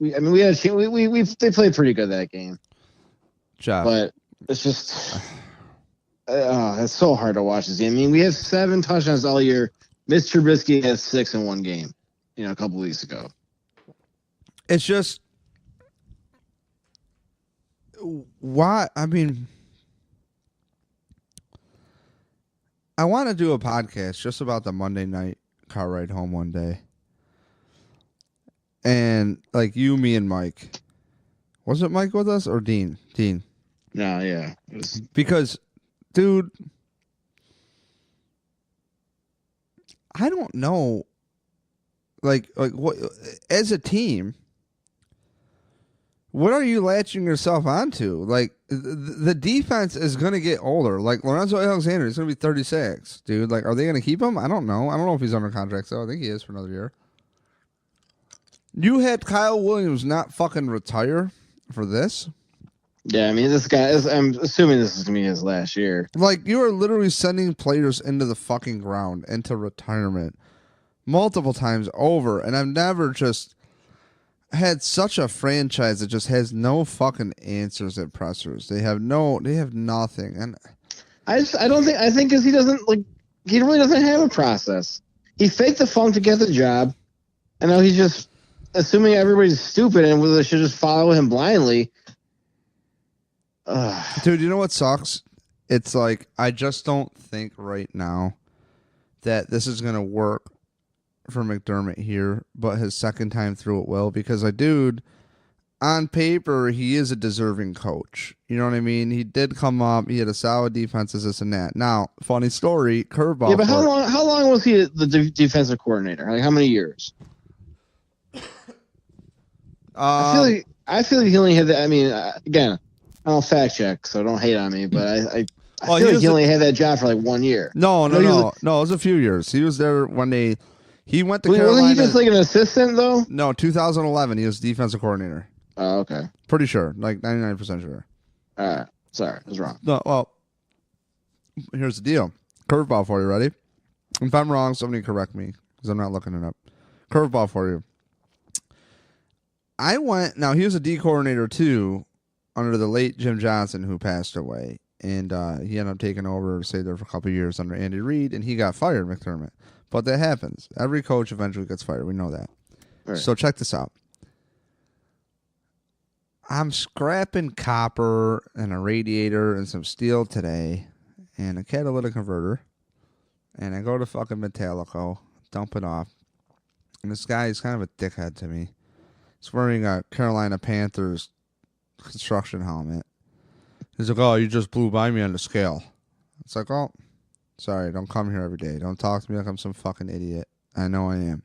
B: they played pretty good that game.
A: Job.
B: But it's just, it's so hard to watch this game. I mean, we have 7 touchdowns all year. Mitch Trubisky has 6 in one game, a couple weeks ago.
A: It's just, why? I mean, I want to do a podcast just about the Monday night car ride home one day. And like you, me, and Mike. Was it Mike with us or Dean? Dean.
B: No, yeah.
A: Because, dude, I don't know. Like what as a team, what are you latching yourself onto? Like, the defense is going to get older. Like, Lorenzo Alexander is going to be 36, dude. Like, are they going to keep him? I don't know. I don't know if he's under contract, so I think he is for another year. You had Kyle Williams not fucking retire for this?
B: Yeah, I mean, this guy I'm assuming this is going to be his last year.
A: Like, you are literally sending players into the fucking ground, into retirement, multiple times over, and I've never just had such a franchise that just has no fucking answers at pressers. They have nothing. And
B: I think because he really doesn't have a process. He faked the funk to get the job, and now he's just assuming everybody's stupid and they should just follow him blindly.
A: Dude, you know what sucks? It's like, I just don't think right now that this is going to work for McDermott here, but his second time through it will, because on paper, he is a deserving coach. You know what I mean? He did come up. He had a solid defense, this and that. Now, funny story, curveball.
B: Yeah, but how long was he the defensive coordinator? Like how many years? I feel like he only had that. I mean, again, I don't fact check, so don't hate on me. But I feel like he only had that job for like 1 year.
A: No. It was a few years. He was there when he went to Carolina.
B: Wasn't he just like an assistant though?
A: No, 2011. He was defensive coordinator.
B: Oh, okay.
A: Pretty sure, like 99% sure.
B: All right. Sorry, I was wrong.
A: No, well, here's the deal. Curveball for you. Ready? If I'm wrong, somebody correct me because I'm not looking it up. Curveball for you. Now he was a D coordinator too under the late Jim Johnson who passed away. And he ended up taking over, stayed there for a couple of years under Andy Reid, and he got fired, McDermott. But that happens. Every coach eventually gets fired. We know that.
B: Right.
A: So check this out. I'm scrapping copper and a radiator and some steel today and a catalytic converter. And I go to fucking Metallico, dump it off. And this guy is kind of a dickhead to me. He's wearing a Carolina Panthers construction helmet. He's like, oh, you just blew by me on the scale. It's like, oh, sorry, don't come here every day. Don't talk to me like I'm some fucking idiot. I know I am.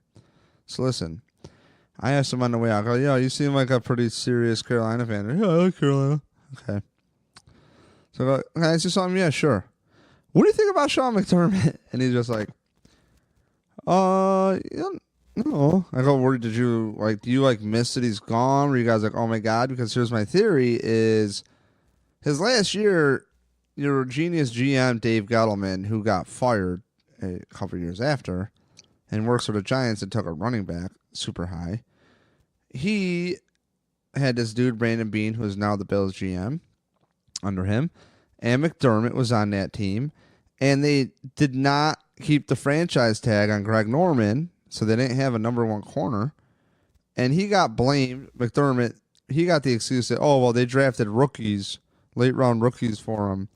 A: So listen, I asked him on the way out, I go, yo, you seem like a pretty serious Carolina fan. Yeah, I like Carolina. Okay. So I go, can I ask you something? Yeah, sure. What do you think about Sean McDermott? And he's just like, yeah, no. I go, where did you, like, do you, like, miss that he's gone? Were you guys like, oh, my God? Because here's my theory is his last year, your genius GM, Dave Gettleman, who got fired a couple of years after and works for the Giants and took a running back super high, he had this dude, Brandon Beane, who is now the Bills GM under him, and McDermott was on that team, and they did not keep the franchise tag on Greg Norman, so they didn't have a number one corner, and he got blamed. McDermott, he got the excuse that, oh, well, they drafted rookies, late-round rookies for him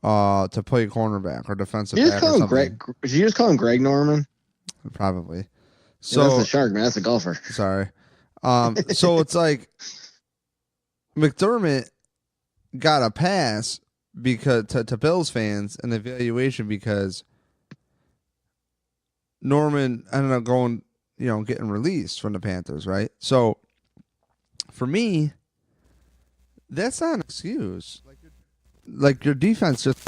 A: to play cornerback or defensive back or something.
B: Did you just call him Greg Norman?
A: Probably.
B: So yeah, that's a shark, man. That's a golfer.
A: Sorry. So it's like McDermott got a pass because to Bills fans an evaluation because Norman ended up going, getting released from the Panthers, right? So for me, that's not an excuse. Like your defense just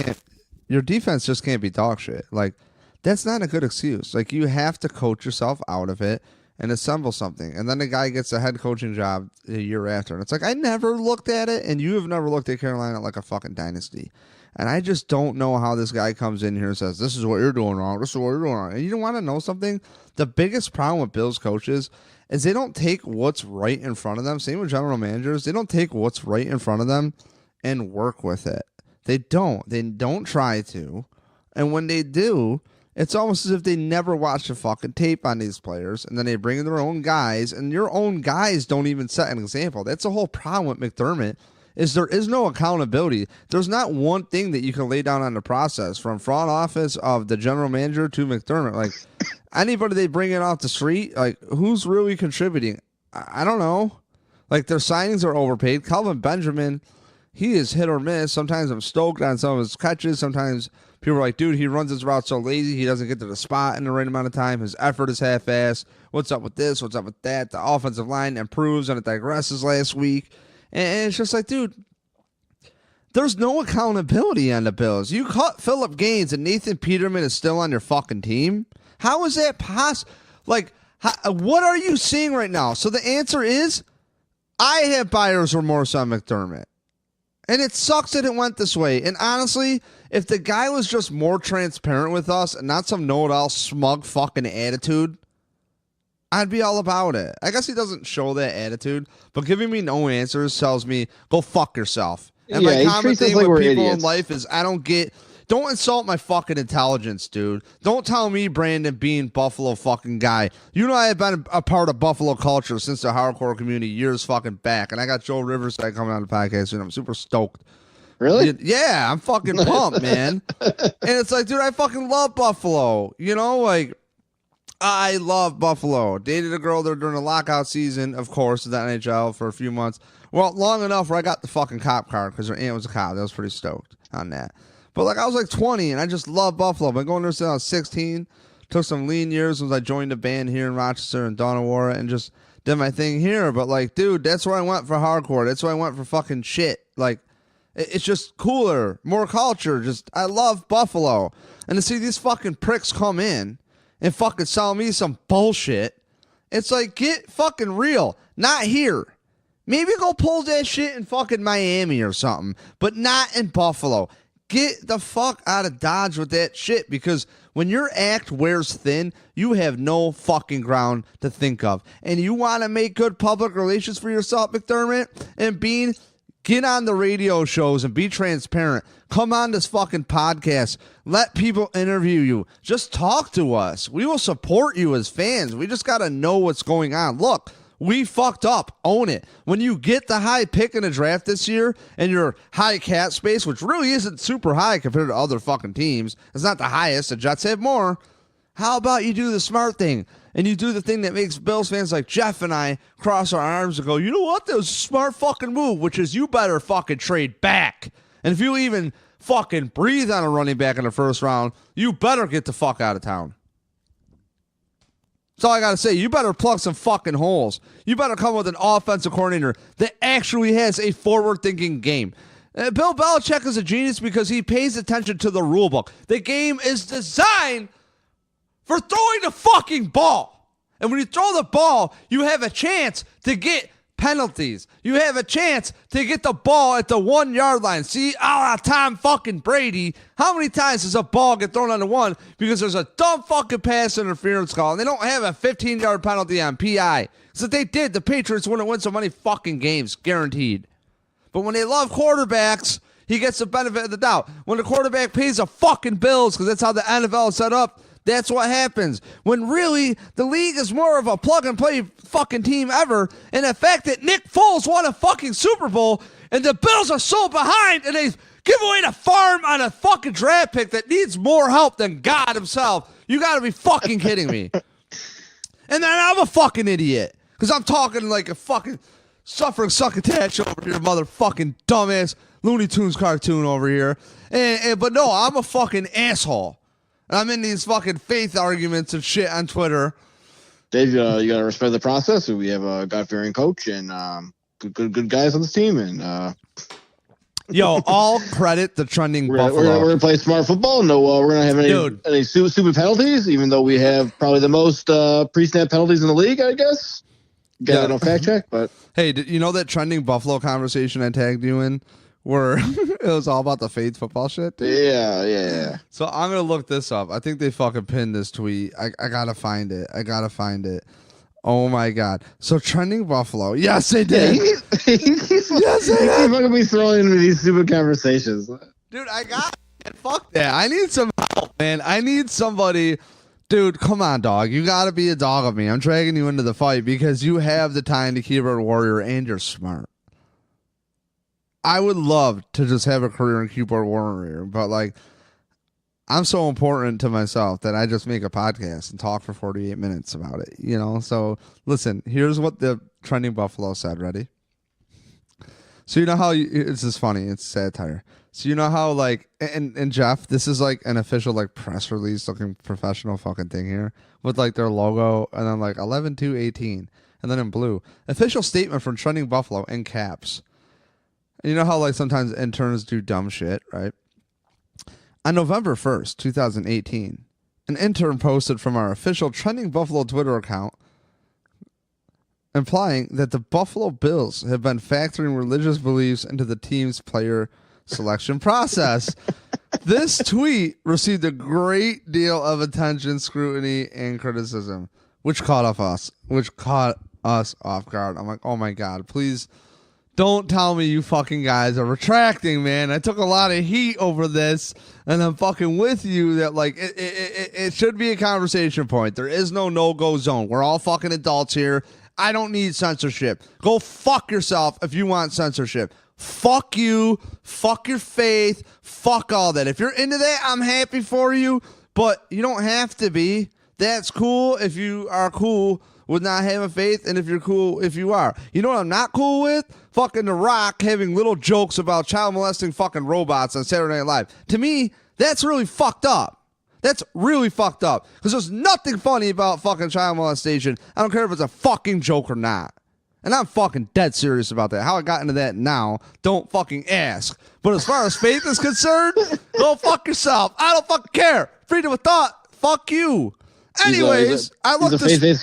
A: can't be dog shit. Like that's not a good excuse. Like you have to coach yourself out of it and assemble something. And then the guy gets a head coaching job a year after. And it's like, I never looked at it, and you have never looked at Carolina like a fucking dynasty. And I just don't know how this guy comes in here and says, this is what you're doing wrong. This is what you're doing wrong. And you don't want to know something? The biggest problem with Bills coaches is they don't take what's right in front of them. Same with general managers. They don't take what's right in front of them and work with it. They don't. They don't try to. And when they do, it's almost as if they never watch the fucking tape on these players, and then they bring in their own guys, and your own guys don't even set an example. That's the whole problem with McDermott, is there is no accountability. There's not one thing that you can lay down on the process, from front office of the general manager to McDermott. Like, anybody they bring in off the street, like, who's really contributing? I don't know. Like, their signings are overpaid. Kelvin Benjamin, he is hit or miss. Sometimes I'm stoked on some of his catches. Sometimes people are like, dude, he runs his route so lazy, he doesn't get to the spot in the right amount of time. His effort is half-assed. What's up with this? What's up with that? The offensive line improves and it digresses last week. And it's just like, dude, there's no accountability on the Bills. You cut Phillip Gaines and Nathan Peterman is still on your fucking team? How is that possible? Like, what are you seeing right now? So the answer is, I have buyer's remorse on McDermott. And it sucks that it went this way. And honestly, if the guy was just more transparent with us and not some know-it-all smug fucking attitude, I'd be all about it. I guess he doesn't show that attitude, but giving me no answers tells me, go fuck yourself. And my common thing with people in life is don't insult my fucking intelligence, dude. Don't tell me Brandon Beane, Buffalo fucking guy. You know I have been a part of Buffalo culture since the hardcore community years fucking back. And I got Joe Riverside coming on the podcast, and I'm super stoked.
B: Really?
A: Yeah, I'm fucking pumped, man. And it's like, dude, I fucking love Buffalo. Like, I love Buffalo. Dated a girl there during the lockout season, of course, of the NHL for a few months. Well, long enough where I got the fucking cop card because her aunt was a cop. I was pretty stoked on that. But like I was like 20 and I just love Buffalo. I've been going there since I was 16. Took some lean years when I joined a band here in Rochester and Dawnawara and just did my thing here. But like, dude, that's where I went for hardcore. That's where I went for fucking shit. Like, it's just cooler, more culture. Just, I love Buffalo. And to see these fucking pricks come in and fucking sell me some bullshit, it's like, get fucking real. Not here. Maybe go pull that shit in fucking Miami or something, but not in Buffalo. Get the fuck out of Dodge with that shit, because when your act wears thin, you have no fucking ground to think of. And you want to make good public relations for yourself, McDermott and Bean, get on the radio shows and be transparent. Come on this fucking podcast. Let people interview you. Just talk to us. We will support you as fans. We just got to know what's going on. Look, we fucked up. Own it. When you get the high pick in the draft this year and your high cap space, which really isn't super high compared to other fucking teams, it's not the highest. The Jets have more. How about you do the smart thing and you do the thing that makes Bills fans like Jeff and I cross our arms and go, you know what? That was a smart fucking move, which is you better fucking trade back. And if you even fucking breathe on a running back in the first round, you better get the fuck out of town. That's all I got to say. You better plug some fucking holes. You better come with an offensive coordinator that actually has a forward-thinking game. Bill Belichick is a genius because he pays attention to the rule book. The game is designed for throwing the fucking ball. And when you throw the ball, you have a chance to get penalties. You have a chance to get the ball at the 1 yard line. See, Tom fucking Brady, how many times does a ball get thrown on the one because there's a dumb fucking pass interference call and they don't have a 15-yard penalty on PI? So if they did, the Patriots wouldn't win so many fucking games, guaranteed. But when they love quarterbacks, he gets the benefit of the doubt. When the quarterback pays the fucking bills, because that's how the NFL is set up, that's what happens. When really, the league is more of a plug-and-play fucking team ever, and the fact that Nick Foles won a fucking Super Bowl, and the Bills are so behind, and they give away the farm on a fucking draft pick that needs more help than God himself. You gotta be fucking kidding me. And then I'm a fucking idiot, because I'm talking like a fucking suffering succotash over here, motherfucking dumbass Looney Tunes cartoon over here. But no, I'm a fucking asshole. I'm in these fucking faith arguments and shit on Twitter.
B: Dave, you gotta respect the process. We have a God-fearing coach and good guys on this team. And
A: yo, all credit the trending Buffalo.
B: We're gonna play smart football. No, we're gonna have any stupid penalties, even though we have probably the most pre-snap penalties in the league. I guess. Got no fact check, but
A: hey, did you know that trending Buffalo conversation I tagged you in? Where it was all about the faith football shit, dude.
B: Yeah.
A: So I'm gonna look this up. I think they fucking pinned this tweet. I gotta find it. Oh my god. So trending Buffalo. Yes, they did. Yes, they did.
B: He's gonna be throwing into these stupid conversations.
A: Dude, I got it. Fuck that. I need some help, man. I need somebody. Dude, come on, dog. You gotta be a dog of me. I'm dragging you into the fight because you have the time to keyboard warrior and you're smart. I would love to just have a career in keyboard warrior, but like, I'm so important to myself that I just make a podcast and talk for 48 minutes about it, you know? So listen, here's what the trending Buffalo said. Ready? So you know how it's just funny. It's satire. So you know how like, and Jeff, this is like an official like press release looking professional fucking thing here with like their logo and then like 11/2/18 and then in blue. Official statement from trending Buffalo in caps. You know how like sometimes interns do dumb shit, right? On November 1st, 2018, an intern posted from our official Trending Buffalo Twitter account implying that the Buffalo Bills have been factoring religious beliefs into the team's player selection process. This tweet received a great deal of attention, scrutiny, and criticism, which caught us off guard. I'm like, oh my God, please don't tell me you fucking guys are retracting, man. I took a lot of heat over this, and I'm fucking with you that, like, it should be a conversation point. There is no-go zone. We're all fucking adults here. I don't need censorship. Go fuck yourself if you want censorship. Fuck you. Fuck your faith. Fuck all that. If you're into that, I'm happy for you, but you don't have to be. That's cool if you are cool with not having faith, and if you're cool if you are. You know what I'm not cool with? Fucking The Rock having little jokes about child molesting fucking robots on Saturday Night Live. To me, that's really fucked up. That's really fucked up. Because there's nothing funny about fucking child molestation. I don't care if it's a fucking joke or not. And I'm fucking dead serious about that. How I got into that now, don't fucking ask. But as far as faith is concerned, go fuck yourself. I don't fucking care. Freedom of thought, fuck you. Anyways,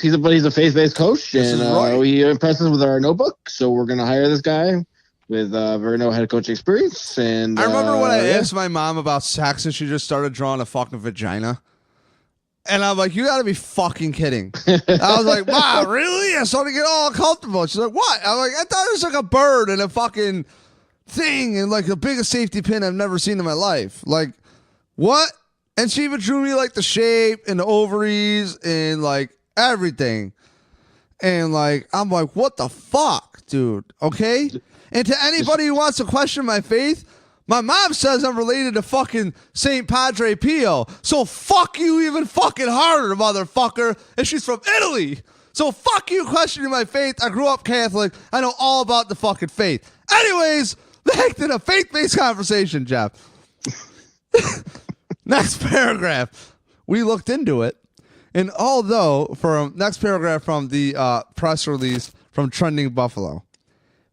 B: he's a faith-based coach, and he impresses with our notebook. So we're gonna hire this guy with very no head coach experience. And
A: I remember when I asked my mom about sex, and she just started drawing a fucking vagina. And I'm like, you gotta be fucking kidding. I was like, wow, really? I started to get all uncomfortable. She's like, what? I'm like, I thought it was like a bird and a fucking thing and like the biggest safety pin I've never seen in my life. Like, what? And she even drew me like the shape and the ovaries and like everything. And like, I'm like, what the fuck, dude? Okay? And to anybody who wants to question my faith, my mom says I'm related to fucking St. Padre Pio. So fuck you even fucking harder, motherfucker. And she's from Italy. So fuck you questioning my faith. I grew up Catholic. I know all about the fucking faith. Anyways, back to the faith-based conversation, Jeff. Next paragraph. We looked into it. And although, next paragraph from the press release from Trending Buffalo.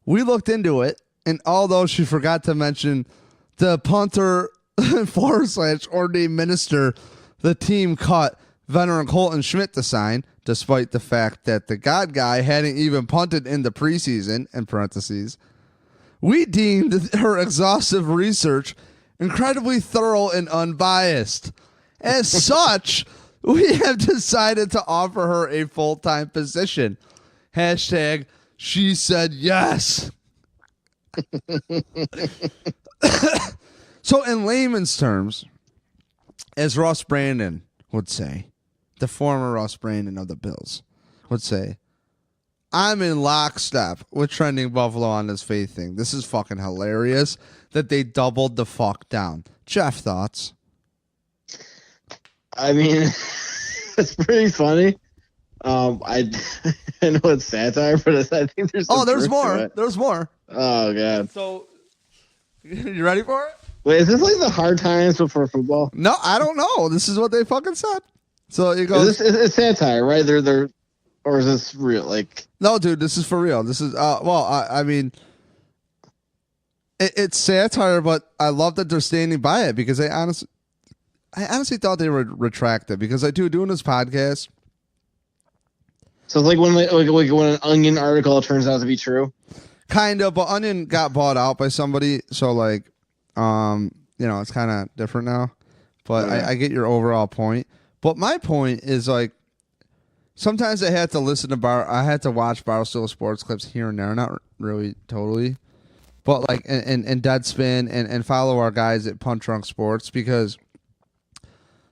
A: We looked into it. And although she forgot to mention the punter / ordained minister the team cut veteran Colton Schmidt to sign, despite the fact that the God guy hadn't even punted in the preseason, in parentheses, we deemed her exhaustive research incredibly thorough and unbiased. As such, we have decided to offer her a full-time position. Hashtag she said yes. So in layman's terms, as Ross Brandon would say, the former Ross Brandon of the Bills would say, I'm in lockstep with Trending Buffalo on this faith thing. This is fucking hilarious that they doubled the fuck down. Jeff, thoughts?
B: I mean, it's pretty funny. I know it's satire, but I think there's
A: more. There's more.
B: Oh god.
A: So, you ready for it?
B: Wait, is this like the hard times before football?
A: No, I don't know. This is what they fucking said. So it goes.
B: It's satire, right? They're, or is this real? Like,
A: no, dude, this is for real. This is I mean, it's satire, but I love that they're standing by it because I honestly thought they would retract it because doing this podcast.
B: So it's like when an Onion article turns out to be true.
A: Kind of, but Onion got bought out by somebody, so like, it's kind of different now. But yeah. I get your overall point. But my point is like, sometimes I had to I had to watch Barstool Sports clips here and there, not really totally, but like, and Deadspin and follow our guys at Punch Drunk Sports because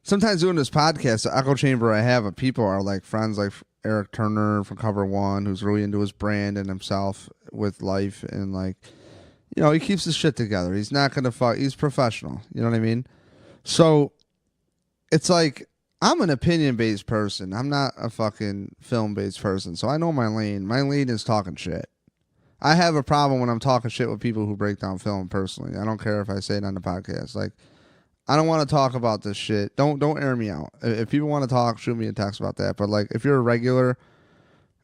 A: sometimes doing this podcast, the echo chamber I have of people are like friends like Eric Turner from Cover One, who's really into his brand and himself with life, and like, he keeps his shit together. He's not gonna fuck. He's professional. You know what I mean? So it's like I'm an opinion-based person. I'm not a fucking film-based person. So I know my lane. My lane is talking shit. I have a problem when I'm talking shit with people who break down film personally. I don't care if I say it on the podcast. Like, I don't want to talk about this shit. Don't air me out. If people want to talk, shoot me a text about that. But like, if you're a regular,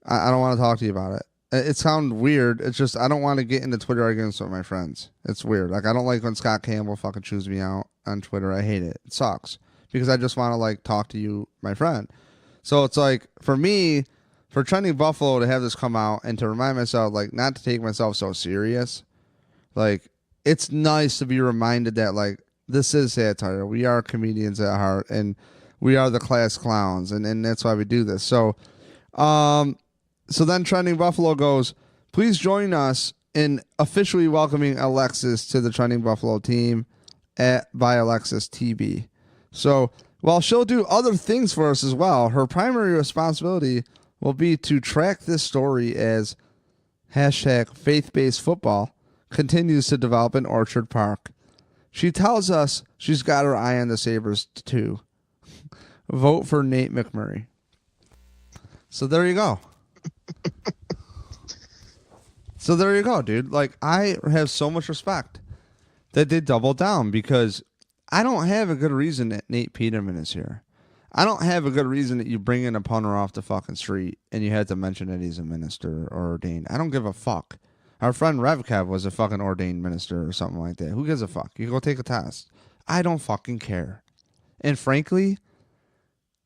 A: I don't want to talk to you about it. It sounds weird. It's just I don't want to get into Twitter arguments with my friends. It's weird. Like, I don't like when Scott Campbell fucking chews me out on Twitter. I hate it. It sucks because I just want to like talk to you, my friend. So it's like for me, for Trending Buffalo to have this come out and to remind myself like not to take myself so serious. Like, it's nice to be reminded that like, this is satire. We are comedians at heart, and we are the class clowns, and that's why we do this. So, so then Trending Buffalo goes, please join us in officially welcoming Alexis to the Trending Buffalo team by Alexis TB. So while she'll do other things for us as well, her primary responsibility will be to track this story as hashtag faith-based football continues to develop in Orchard Park. She tells us she's got her eye on the Sabres too. vote for Nate McMurray. So there you go. So there you go, dude. Like, I have so much respect that they doubled down because I don't have a good reason that Nate Peterman is here. I don't have a good reason that you bring in a punter off the fucking street and you had to mention that he's a minister or ordained. I don't give a fuck. Our friend Revkev was a fucking ordained minister or something like that. Who gives a fuck? You go take a test. I don't fucking care. And frankly,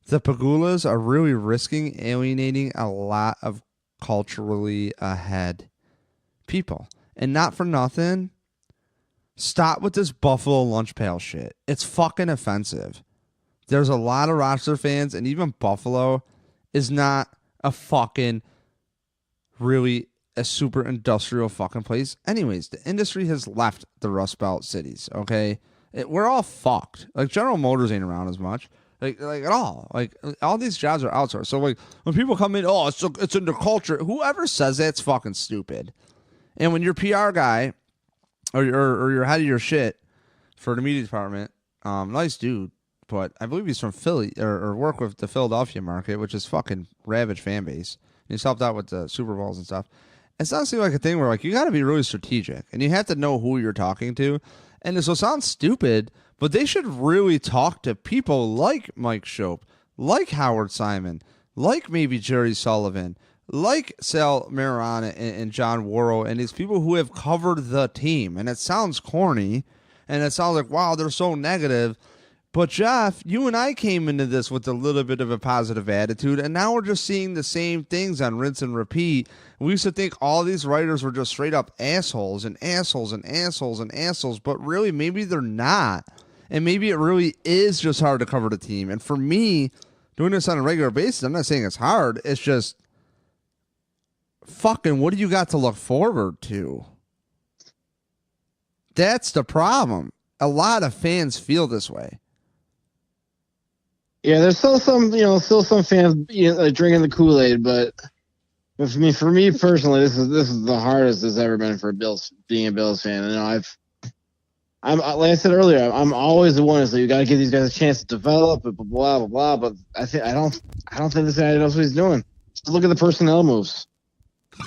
A: the Pegulas are really risking alienating a lot of culturally ahead people. And not for nothing, stop with this Buffalo lunch pail shit. It's fucking offensive. There's a lot of roster fans, and even Buffalo is not a fucking really a super industrial fucking place. Anyways, the industry has left the Rust Belt cities, okay? We're all fucked. Like, General Motors ain't around as much. Like at all. Like, all these jobs are outsourced. So, like, when people come in, oh, it's in the culture. Whoever says that's fucking stupid. And when your PR guy or your head of your shit for the media department, nice dude, but I believe he's from Philly or work with the Philadelphia market, which is fucking ravaged fan base. And he's helped out with the Super Bowls and stuff. It's not seem like a thing where, like, you got to be really strategic and you have to know who you're talking to. And this will sound stupid, but they should really talk to people like Mike Shope, like Howard Simon, like maybe Jerry Sullivan, like Sal Marana and John Worrell, and these people who have covered the team. And it sounds corny, and it sounds like, wow, they're so negative. But, Jeff, you and I came into this with a little bit of a positive attitude, and now we're just seeing the same things on rinse and repeat. We used to think all these writers were just straight up assholes and assholes and assholes and assholes, but really maybe they're not. And maybe it really is just hard to cover the team. And for me, doing this on a regular basis, I'm not saying it's hard. It's just, fucking, what do you got to look forward to? That's the problem. A lot of fans feel this way.
B: Yeah, there's still some fans, like, drinking the Kool-Aid, but for me personally, this is the hardest it's ever been for being a Bills fan. And I'm like I said earlier, I'm always the one. So you got to give these guys a chance to develop, blah blah blah. But I don't think this guy knows what he's doing. Just look at the personnel moves,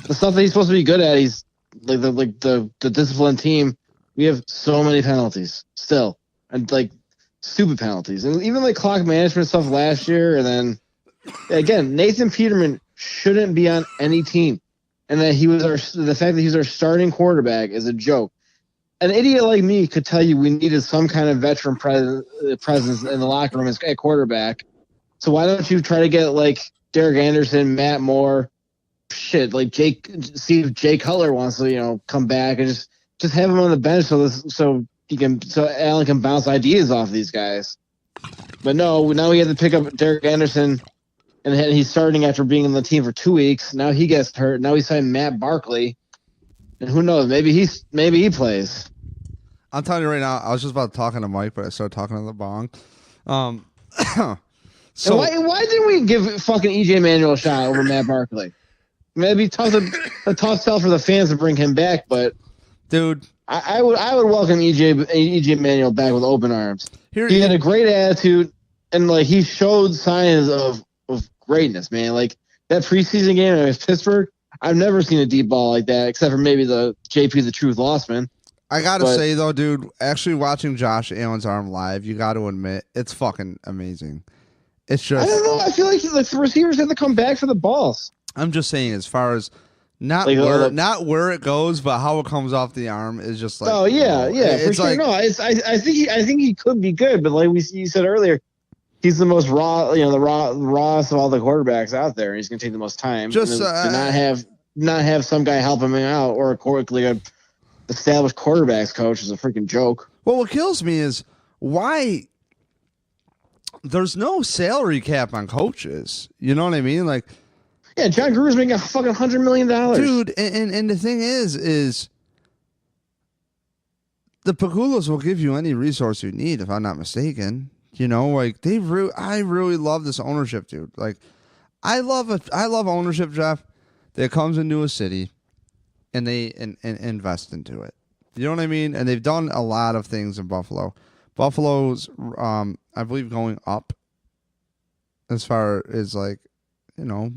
B: the stuff that he's supposed to be good at. He's like the disciplined team. We have so many penalties still, and like stupid penalties, and even like clock management stuff last year. And then again, Nathan Peterman shouldn't be on any team, and that the fact that he was our starting quarterback is a joke. An idiot like me could tell you we needed some kind of veteran presence in the locker room at quarterback. So why don't you try to get like Derek Anderson, Matt Moore, like see if Jay Cutler wants to come back and just have him on the bench so Allen can bounce ideas off these guys. But no, now we have to pick up Derek Anderson, and he's starting after being on the team for 2 weeks. Now he gets hurt. Now we signed Matt Barkley, and who knows? Maybe he plays.
A: I'm telling you right now, I was just about talking to Mike, but I started talking to the bong.
B: So why didn't we give fucking EJ Manuel a shot over Matt Barkley? Maybe a tough sell for the fans to bring him back, but
A: dude,
B: I would welcome EJ Manuel back with open arms. He had a great attitude, and like he showed signs of greatness, man. Like that preseason game against Pittsburgh, I've never seen a deep ball like that, except for maybe the JP the Truth Lostman. I
A: gotta say though, dude, actually watching Josh Allen's arm live, you got to admit it's fucking amazing. It's just,
B: I don't know. I feel like the receivers have to come back for the balls.
A: I'm just saying, as far as not where it goes, but how it comes off the arm is just like.
B: Oh yeah,
A: it's
B: for sure.
A: like,
B: no, I think he could be good, but like you said earlier, he's the most raw, the rawest of all the quarterbacks out there. He's gonna take the most time.
A: Just
B: to not have some guy help him out, or a established quarterbacks coach is a freaking joke.
A: Well, what kills me is why there's no salary cap on coaches. You know what I mean? Like,
B: yeah, John Gruden's making a fucking $100 million,
A: dude. And the thing is the Pegulas will give you any resource you need, if I'm not mistaken. Like I really love this ownership, dude. Like, I love ownership, Jeff, that comes into a city and they invest into it. You know what I mean? And they've done a lot of things in Buffalo. Buffalo's, I believe, going up as far as like, you know,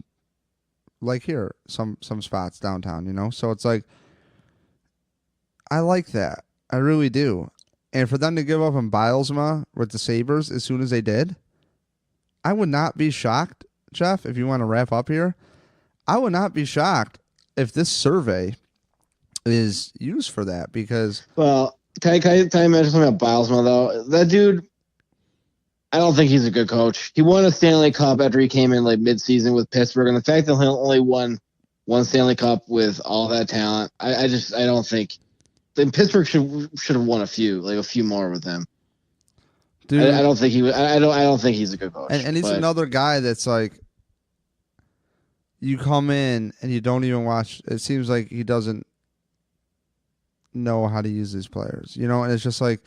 A: like here, some spots downtown, you know? So it's like, I like that. I really do. And for them to give up on Bilesma with the Sabres as soon as they did, I would not be shocked, Jeff, if you want to wrap up here. I would not be shocked if this survey is used for that because...
B: Well, can I mention something about Bilesma, though? That dude, I don't think he's a good coach. He won a Stanley Cup after he came in like mid-season with Pittsburgh, and the fact that he only won one Stanley Cup with all that talent, I don't think... Then Pittsburgh should have won a few more with him. Dude, I don't think he. I don't think he's a good coach.
A: And he's another guy that's like, you come in and you don't even watch. It seems like he doesn't know how to use these players, you know. And it's just like,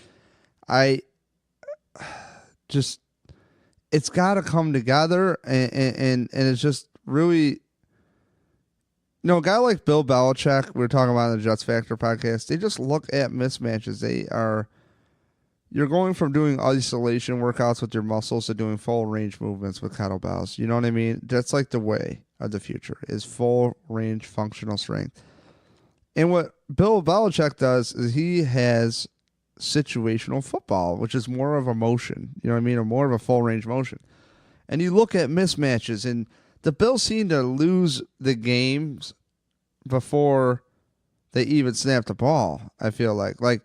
A: it's got to come together, and it's just really. You know, a guy like Bill Belichick, we were talking about in the Jets Factor podcast, they just look at mismatches. You're going from doing isolation workouts with your muscles to doing full range movements with kettlebells. You know what I mean? That's like the way of the future, is full range functional strength. And what Bill Belichick does is he has situational football, which is more of a motion, you know what I mean, or more of a full range motion. And you look at mismatches, and the Bills seem to lose the games before they even snap the ball, I feel like. Like,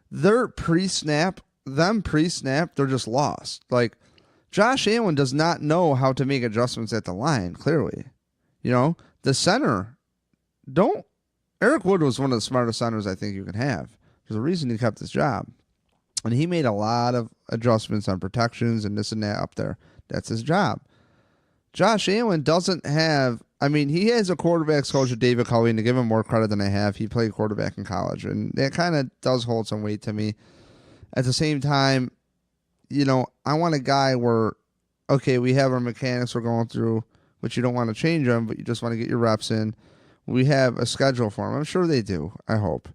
A: they're pre-snap, they're just lost. Like, Josh Allen does not know how to make adjustments at the line, clearly. You know, the center, Eric Wood was one of the smartest centers I think you can have. There's a reason he kept his job. And he made a lot of adjustments on protections and this and that up there. That's his job. Josh Allen doesn't have, I mean, he has a quarterback's coach, David Culley, and to give him more credit than I have, he played quarterback in college, and that kind of does hold some weight to me. At the same time, you know, I want a guy where, okay, we have our mechanics we're going through, which you don't want to change them, but you just want to get your reps in. We have a schedule for them. I'm sure they do, I hope.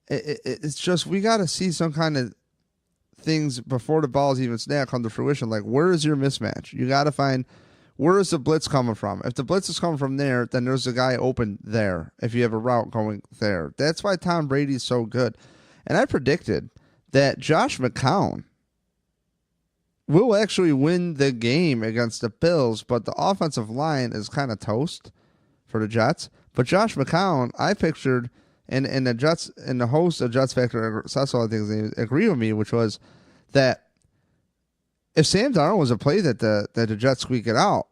A: It's just, we got to see some kind of things before the balls even snap come to fruition. Like, where is your mismatch? You got to find... Where is the blitz coming from? If the blitz is coming from there, then there's a guy open there if you have a route going there. That's why Tom Brady's so good. And I predicted that Josh McCown will actually win the game against the Bills, but the offensive line is kind of toast for the Jets. But Josh McCown, I pictured, and the Jets, and the host of Jets Factor, Cecil, I think, agree with me, which was that if Sam Darnold was a play that the Jets squeak it out,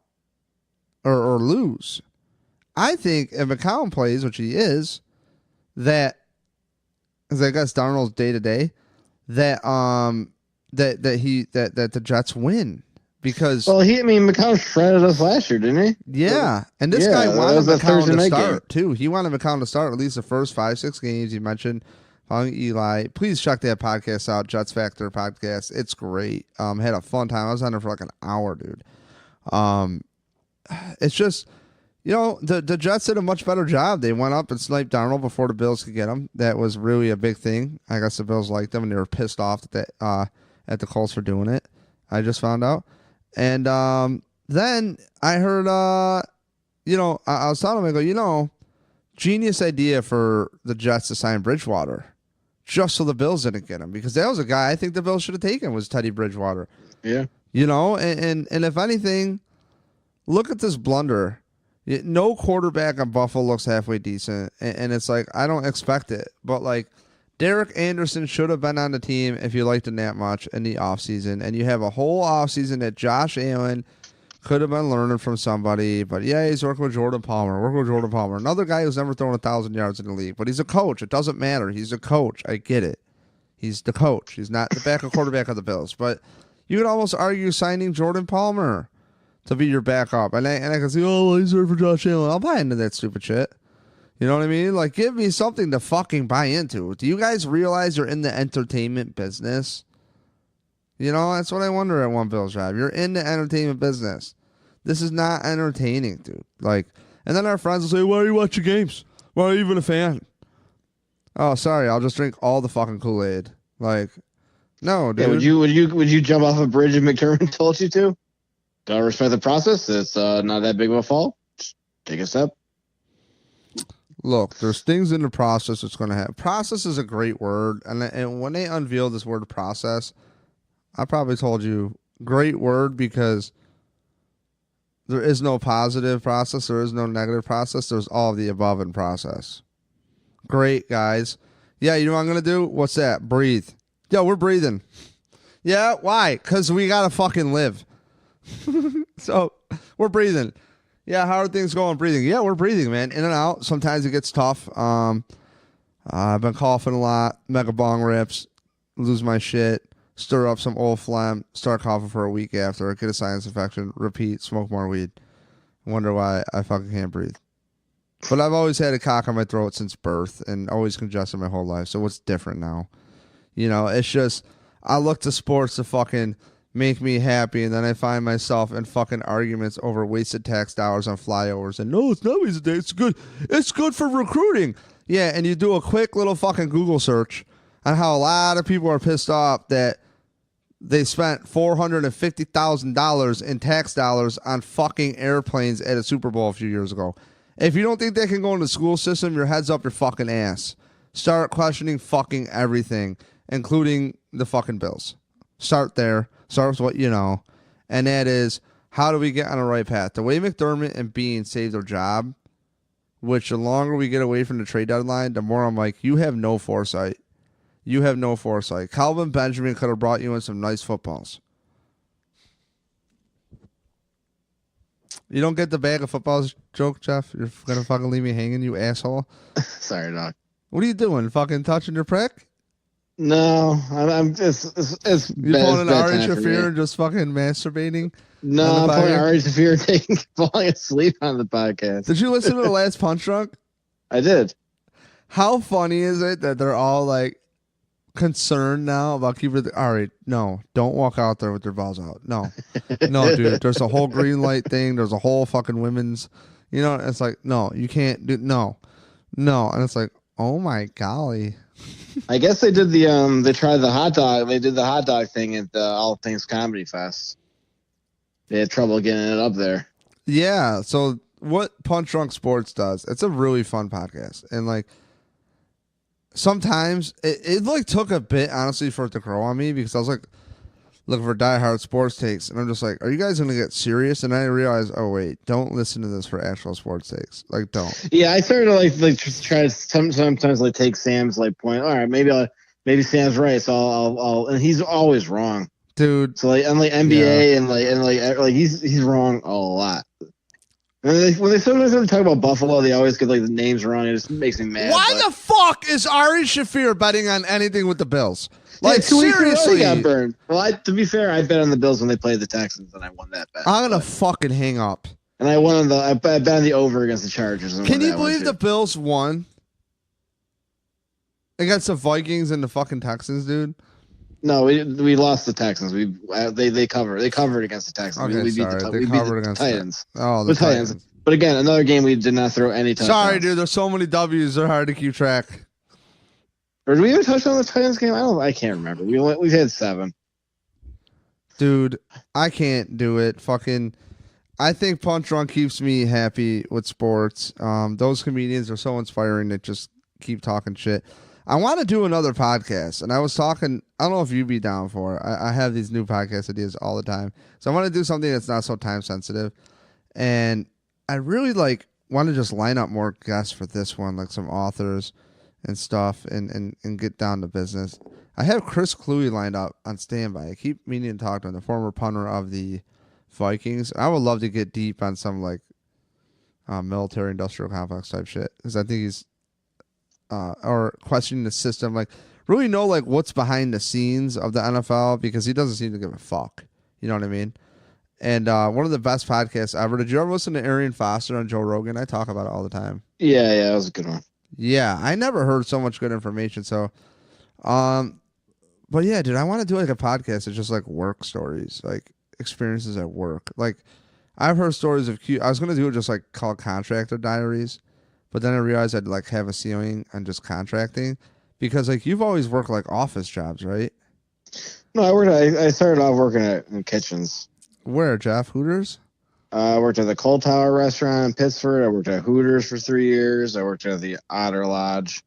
A: or lose. I think if McCown plays, which he is, that, as I guess Darnold's day to day, that the Jets win because
B: McCown shredded us last year, didn't he?
A: Yeah, and this guy wanted McCown to start too. He wanted McCown to start at least the first 5-6 games. He mentioned following Eli. Please check that podcast out, Jets Factor podcast. It's great. Had a fun time. I was on there for like an hour, dude. It's just, you know, the Jets did a much better job. They went up and sniped Darnold before the Bills could get him. That was really a big thing. I guess the Bills liked them, and they were pissed off at the Colts for doing it. I just found out. And then I heard, you know, I was telling him, I go, you know, genius idea for the Jets to sign Bridgewater just so the Bills didn't get him, because that was a guy I think the Bills should have taken, was Teddy Bridgewater.
B: Yeah.
A: You know, and if anything, look at this blunder. No quarterback on Buffalo looks halfway decent, and it's like, I don't expect it. But, like, Derek Anderson should have been on the team if you liked him that much in the offseason, and you have a whole offseason that Josh Allen could have been learning from somebody. But, yeah, he's working with Jordan Palmer. Another guy who's never thrown 1,000 yards in the league. But he's a coach. It doesn't matter. He's a coach. I get it. He's the coach. He's not the backup quarterback of the Bills. But you could almost argue signing Jordan Palmer to be your backup. And I can say, oh, well, he's there for Josh Allen. I'll buy into that stupid shit. You know what I mean? Like, give me something to fucking buy into. Do you guys realize you're in the entertainment business? You know, that's what I wonder at One Bills Drive. You're in the entertainment business. This is not entertaining, dude. Like, and then our friends will say, why are you watching games? Why are you even a fan? Oh, sorry, I'll just drink all the fucking Kool-Aid. Like, no, dude.
B: Yeah, would you jump off a bridge if McDermott told you to? Gotta respect the process. It's not that big of a fall. Just take a step.
A: Look, there's things in the process that's going to happen. Process is a great word. And when they unveiled this word process, I probably told you, great word, because there is no positive process. There is no negative process. There's all of the above in process. Great, guys. Yeah, you know what I'm going to do? What's that? Breathe. Yo, we're breathing. Yeah, why? Because we got to fucking live. So, we're breathing. Yeah, how are things going breathing? Yeah, we're breathing, man. In and out. Sometimes it gets tough. I've been coughing a lot. Mega bong rips. Lose my shit. Stir up some old phlegm. Start coughing for a week after. Get a sinus infection. Repeat. Smoke more weed. Wonder why I fucking can't breathe. But I've always had a cock on my throat since birth and always congested my whole life. So what's different now? You know, it's just, I look to sports to fucking make me happy, and then I find myself in fucking arguments over wasted tax dollars on flyovers. And no, it's not wasted tax. It's good. It's good for recruiting. Yeah, and you do a quick little fucking Google search on how a lot of people are pissed off that they spent $450,000 in tax dollars on fucking airplanes at a Super Bowl a few years ago. If you don't think they can go in the school system, your head's up your fucking ass. Start questioning fucking everything, including the fucking bills. Start there. Start with what you know. And that is, how do we get on the right path? The way McDermott and Bean saved their job, which the longer we get away from the trade deadline, the more I'm like, you have no foresight. You have no foresight. Calvin Benjamin could have brought you in some nice footballs. You don't get the bag of footballs joke, Jeff? You're going to fucking leave me hanging, you asshole?
B: Sorry, Doc.
A: What are you doing? Fucking touching your prick?
B: No, I'm just. It's
A: you pulling an Ari Shafir and just fucking masturbating?
B: No, I'm pulling Ari Shafir falling asleep on the podcast.
A: Did you listen to the last Punch Drunk?
B: I did.
A: How funny is it that they're all like concerned now about keeping the Ari? No, don't walk out there with your balls out. No, no, dude. There's a whole green light thing. There's a whole fucking women's. You know, it's like no, you can't do no, and it's like oh my golly.
B: I guess they did they tried the hot dog. They did the hot dog thing at the All Things Comedy Fest. They had trouble getting it up there.
A: Yeah. So what Punch Drunk Sports does, it's a really fun podcast. And like sometimes it like took a bit, honestly, for it to grow on me because I was like looking for diehard sports takes. And I'm just like, are you guys going to get serious? And I realized, oh, wait, don't listen to this for actual sports takes. Like, don't.
B: Yeah, I started to like try to sometimes like take Sam's like point. All right, maybe Sam's right. So I'll and he's always wrong.
A: Dude.
B: So like unlike NBA and like he's wrong a lot. And when they sometimes talk about Buffalo, they always get like the names wrong. It just makes me mad.
A: Why the fuck is Ari Shafir betting on anything with the Bills? Like,
B: yeah, 2 weeks
A: seriously,
B: ago, got burned. Well, to be fair, I bet on the Bills when they played the Texans, and I won that bet.
A: I'm gonna fucking hang up.
B: And I won I bet on the over against the Chargers.
A: Can you believe the Bills won against the Vikings and the fucking Texans, dude?
B: No, we lost the Texans. They covered against the Texans.
A: Okay,
B: we beat
A: they covered against
B: the Titans.
A: The Titans.
B: But again, another game we did not throw any touchdowns.
A: Sorry, dude. There's so many W's. They're hard to keep track.
B: Or did we even touch on the Titans game? I can't remember. We've had 7.
A: Dude, I can't do it. Fucking, I think Punch Drunk keeps me happy with sports. Those comedians are so inspiring that just keep talking shit. I want to do another podcast, and I was talking. I don't know if you'd be down for it. I have these new podcast ideas all the time, so I want to do something that's not so time sensitive, and I really want to just line up more guests for this one, like some authors and stuff, and get down to business. I have Chris Cluey lined up on standby. I keep meaning to talk to him, the former punter of the Vikings. I would love to get deep on some military industrial complex type shit because I think he's or questioning the system, really know what's behind the scenes of the NFL because he doesn't seem to give a fuck. You know what I mean? And one of the best podcasts ever. Did you ever listen to Arian Foster on Joe Rogan? I talk about it all the time.
B: Yeah, that was a good one.
A: Yeah, I never heard so much good information. So, but yeah, dude, I want to do a podcast that's just work stories, experiences at work. I've heard stories of I was gonna do it just called Contractor Diaries, but then I realized I'd have a ceiling on just contracting because you've always worked office jobs, right?
B: No, I started off working in kitchens.
A: Where, Jeff? Hooters?
B: I worked at the Cold Tower restaurant in Pittsford. I worked at Hooters for 3 years. I worked at the Otter Lodge,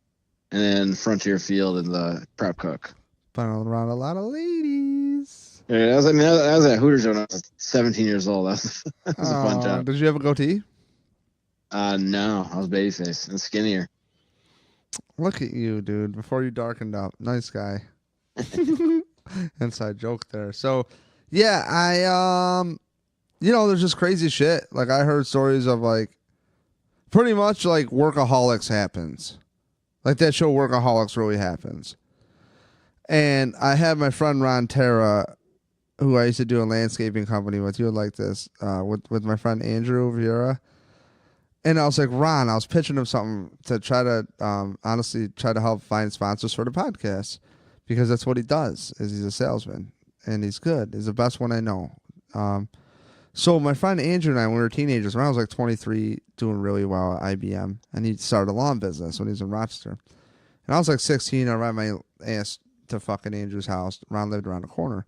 B: and then Frontier Field in the prep cook.
A: Been around a lot of ladies.
B: Yeah, I was at Hooters when I was 17 years old. That was a fun job.
A: Did you have a goatee?
B: No, I was babyface and skinnier.
A: Look at you, dude. Before you darkened up, nice guy. Inside joke there. So, yeah, there's just crazy shit. Like I heard stories of like, pretty much like Workaholics happens. Like that show Workaholics really happens. And I had my friend Ron Terra, who I used to do a landscaping company with. You would like this, with my friend Andrew Vieira. And I was like, Ron, I was pitching him something to try to, honestly, try to help find sponsors for the podcast. Because that's what he does, is he's a salesman. And he's good. He's the best one I know. So my friend Andrew and I, when we were teenagers, when I was like 23, doing really well at IBM. And he started a lawn business when he was in Rochester. And I was like 16, I ride my ass to fucking Andrew's house. Ron lived around the corner.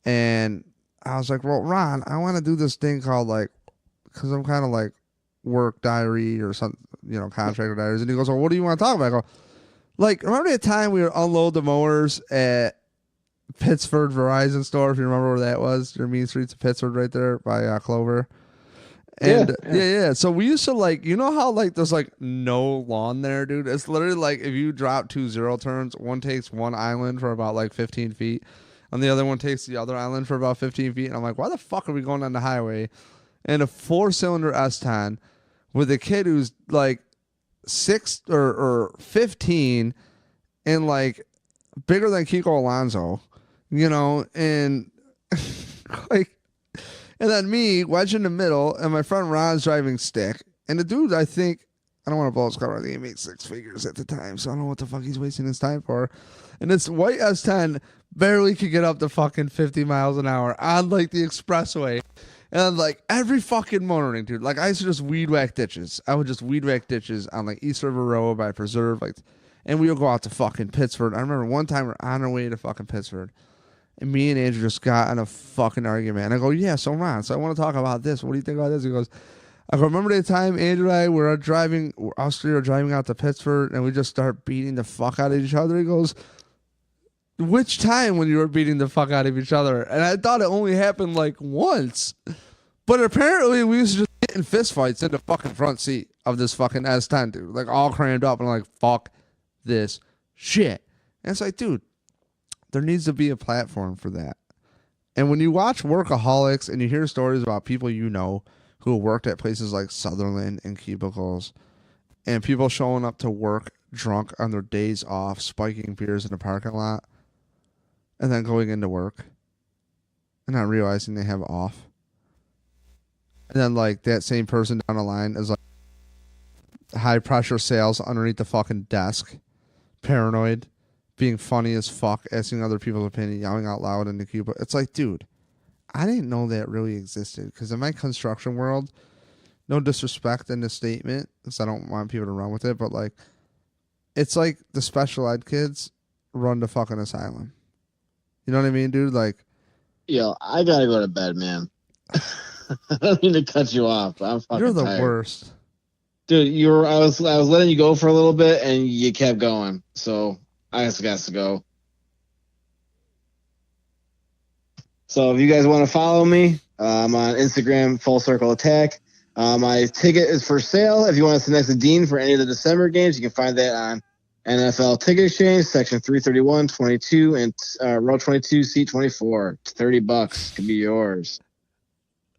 A: And I was like, well, Ron, I want to do this thing called like, because I'm kind of like work diary or some, contractor diaries. And he goes, well, what do you want to talk about? I go, like, remember that time we would unload the mowers at Pittsford Verizon store, if you remember where that was? Your mean streets of Pittsford right there by Clover. And yeah. So we used to like, you know how like there's like no lawn there, dude? It's literally like if you drop 2 zero turns, one takes one island for about like 15 feet. And the other one takes the other island for about 15 feet. And I'm like, why the fuck are we going on the highway in a 4-cylinder S10 with a kid who's like 6 or 15 and like bigger than Kiko Alonso, and like, and then me wedged in the middle and my friend Ron's driving stick. And the dude, I don't want to blow his cover. I think he made 6 figures at the time. So I don't know what the fuck he's wasting his time for. And this white S10 barely could get up to fucking 50 miles an hour on like the expressway. And like every fucking morning, dude, like I used to just weed whack ditches. I would just weed whack ditches on like East River Road by Preserve. Like, and we would go out to fucking Pittsford. I remember one time we're on our way to fucking Pittsford. And me and Andrew just got in a fucking argument. And I go, yeah, so Ron, so I want to talk about this. What do you think about this? He goes, I go, remember the time Andrew and I were driving out to Pittsford and we just start beating the fuck out of each other? He goes, which time when you were beating the fuck out of each other? And I thought it only happened like once. But apparently we used to just get in fist fights in the fucking front seat of this fucking S10, dude. Like all crammed up and I'm like, fuck this shit. And it's like, dude, there needs to be a platform for that. And when you watch Workaholics and you hear stories about people who worked at places like Sutherland and cubicles and people showing up to work drunk on their days off, spiking beers in the parking lot, and then going into work and not realizing they have off. And then like that same person down the line is like high pressure sales underneath the fucking desk, paranoid, being funny as fuck, asking other people's opinion, yelling out loud in the cubicle. It's like, dude, I didn't know that really existed. Because in my construction world, no disrespect in this statement, because I don't want people to run with it, but like, it's like the special ed kids run the fucking asylum. You know what I mean, dude? Like,
B: yo, I gotta go to bed, man. I don't mean to cut you off, but I'm fucking
A: you're the
B: tired.
A: Worst,
B: dude. I was letting you go for a little bit, and you kept going, so I just got to go. So if you guys want to follow me, I'm on Instagram, Full Circle Attack. My ticket is for sale. If you want to sit next to Dean for any of the December games, you can find that on NFL Ticket Exchange, section 331, 22, and row 22, seat 24. It's $30 could be yours.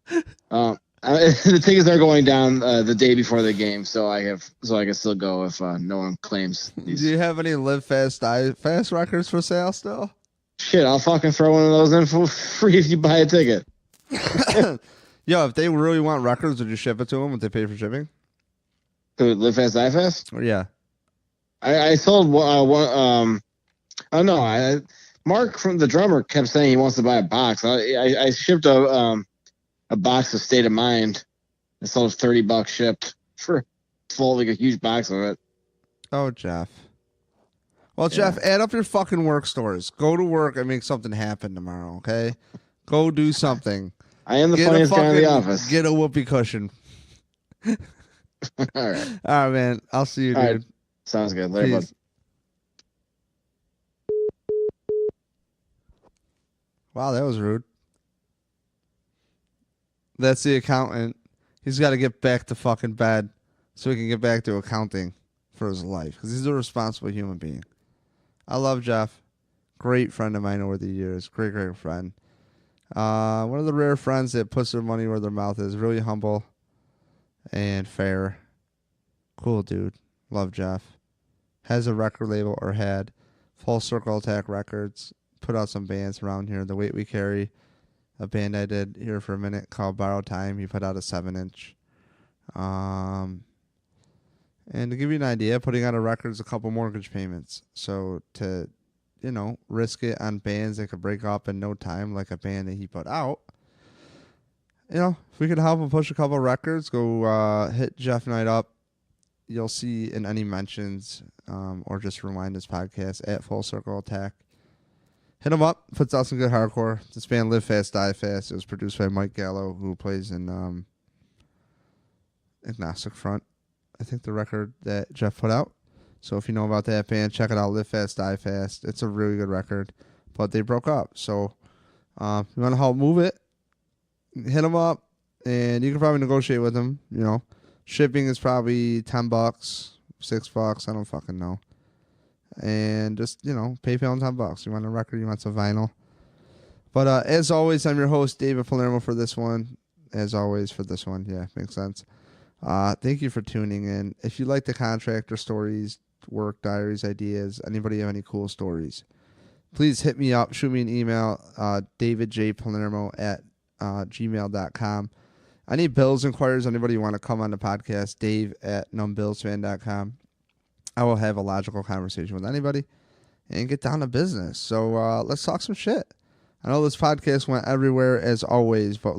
B: The tickets are going down the day before the game, so I can still go if no one claims these.
A: Do you have any live fast, die fast records for sale still?
B: Shit, I'll fucking throw one of those in for free if you buy a ticket.
A: Yo, if they really want records, would you ship it to them? Would they pay for shipping?
B: To Live Fast, Die Fast?
A: Yeah.
B: I sold one. Oh no, Mark from the drummer kept saying he wants to buy a box. I shipped a box of State of Mind. I sold $30 shipped for full, like a huge box of it.
A: Oh, Jeff. Well, yeah. Jeff, add up your fucking work stories. Go to work and make something happen tomorrow, okay? Go do something.
B: I am the funniest guy in the office.
A: Get a whoopee cushion.
B: All right.
A: All right, man. I'll see you, dude.
B: Right. Sounds good. Later, bud.
A: Wow, that was rude. That's the accountant. He's got to get back to fucking bed so he can get back to accounting for his life because he's a responsible human being. I love Jeff. Great friend of mine over the years. Great, great friend. One of the rare friends that puts their money where their mouth is. Really humble and fair. Cool dude. Love Jeff. Has a record label or had. Full Circle Attack Records. Put out some bands around here. The Weight We Carry. A band I did here for a minute called Borrow Time. He put out a 7-inch. And to give you an idea, putting out a record is a couple mortgage payments. So to, risk it on bands that could break up in no time, like a band that he put out, if we could help him push a couple records, go hit Jeff Knight up. You'll see in any mentions or just rewind this podcast at Full Circle Attack. Hit him up. Puts out some good hardcore. This band Live Fast, Die Fast. It was produced by Mike Gallo, who plays in Agnostic Front. I think the record that Jeff put out. So if you know about that band, check it out. Live Fast, Die Fast. It's a really good record. But they broke up. So if you want to help move it, hit them up. And you can probably negotiate with them. Shipping is probably $10, $6. I don't fucking know. And just, PayPal and $10. You want a record, you want some vinyl. But as always, I'm your host, David Palermo, for this one. As always, for this one. Yeah, makes sense. Thank you for tuning in. If you like the contractor stories, work diaries, ideas, anybody have any cool stories, please hit me up. Shoot me an email, davidjpalermo@gmail.com. Any bills inquiries, anybody want to come on the podcast, dave@numbbillsfan.com. I will have a logical conversation with anybody and get down to business. So let's talk some shit. I know this podcast went everywhere as always, but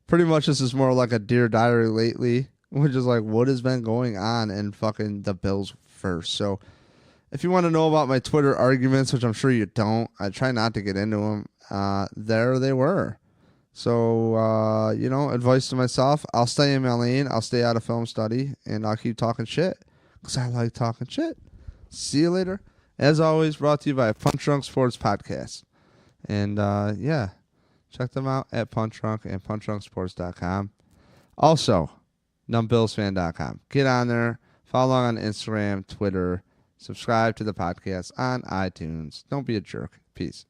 A: pretty much this is more like a Dear Diary lately, which is what has been going on in fucking the Bills first. So if you want to know about my Twitter arguments, which I'm sure you don't, I try not to get into them. There they were. So, advice to myself, I'll stay in my lane, I'll stay out of film study, and I'll keep talking shit. Because I like talking shit. See you later. As always, brought to you by Punch Drunk Sports Podcast. And, check them out at Punch Drunk and punchdrunksports.com. Also, numbbillsfan.com. Get on there. Follow along on Instagram, Twitter. Subscribe to the podcast on iTunes. Don't be a jerk. Peace.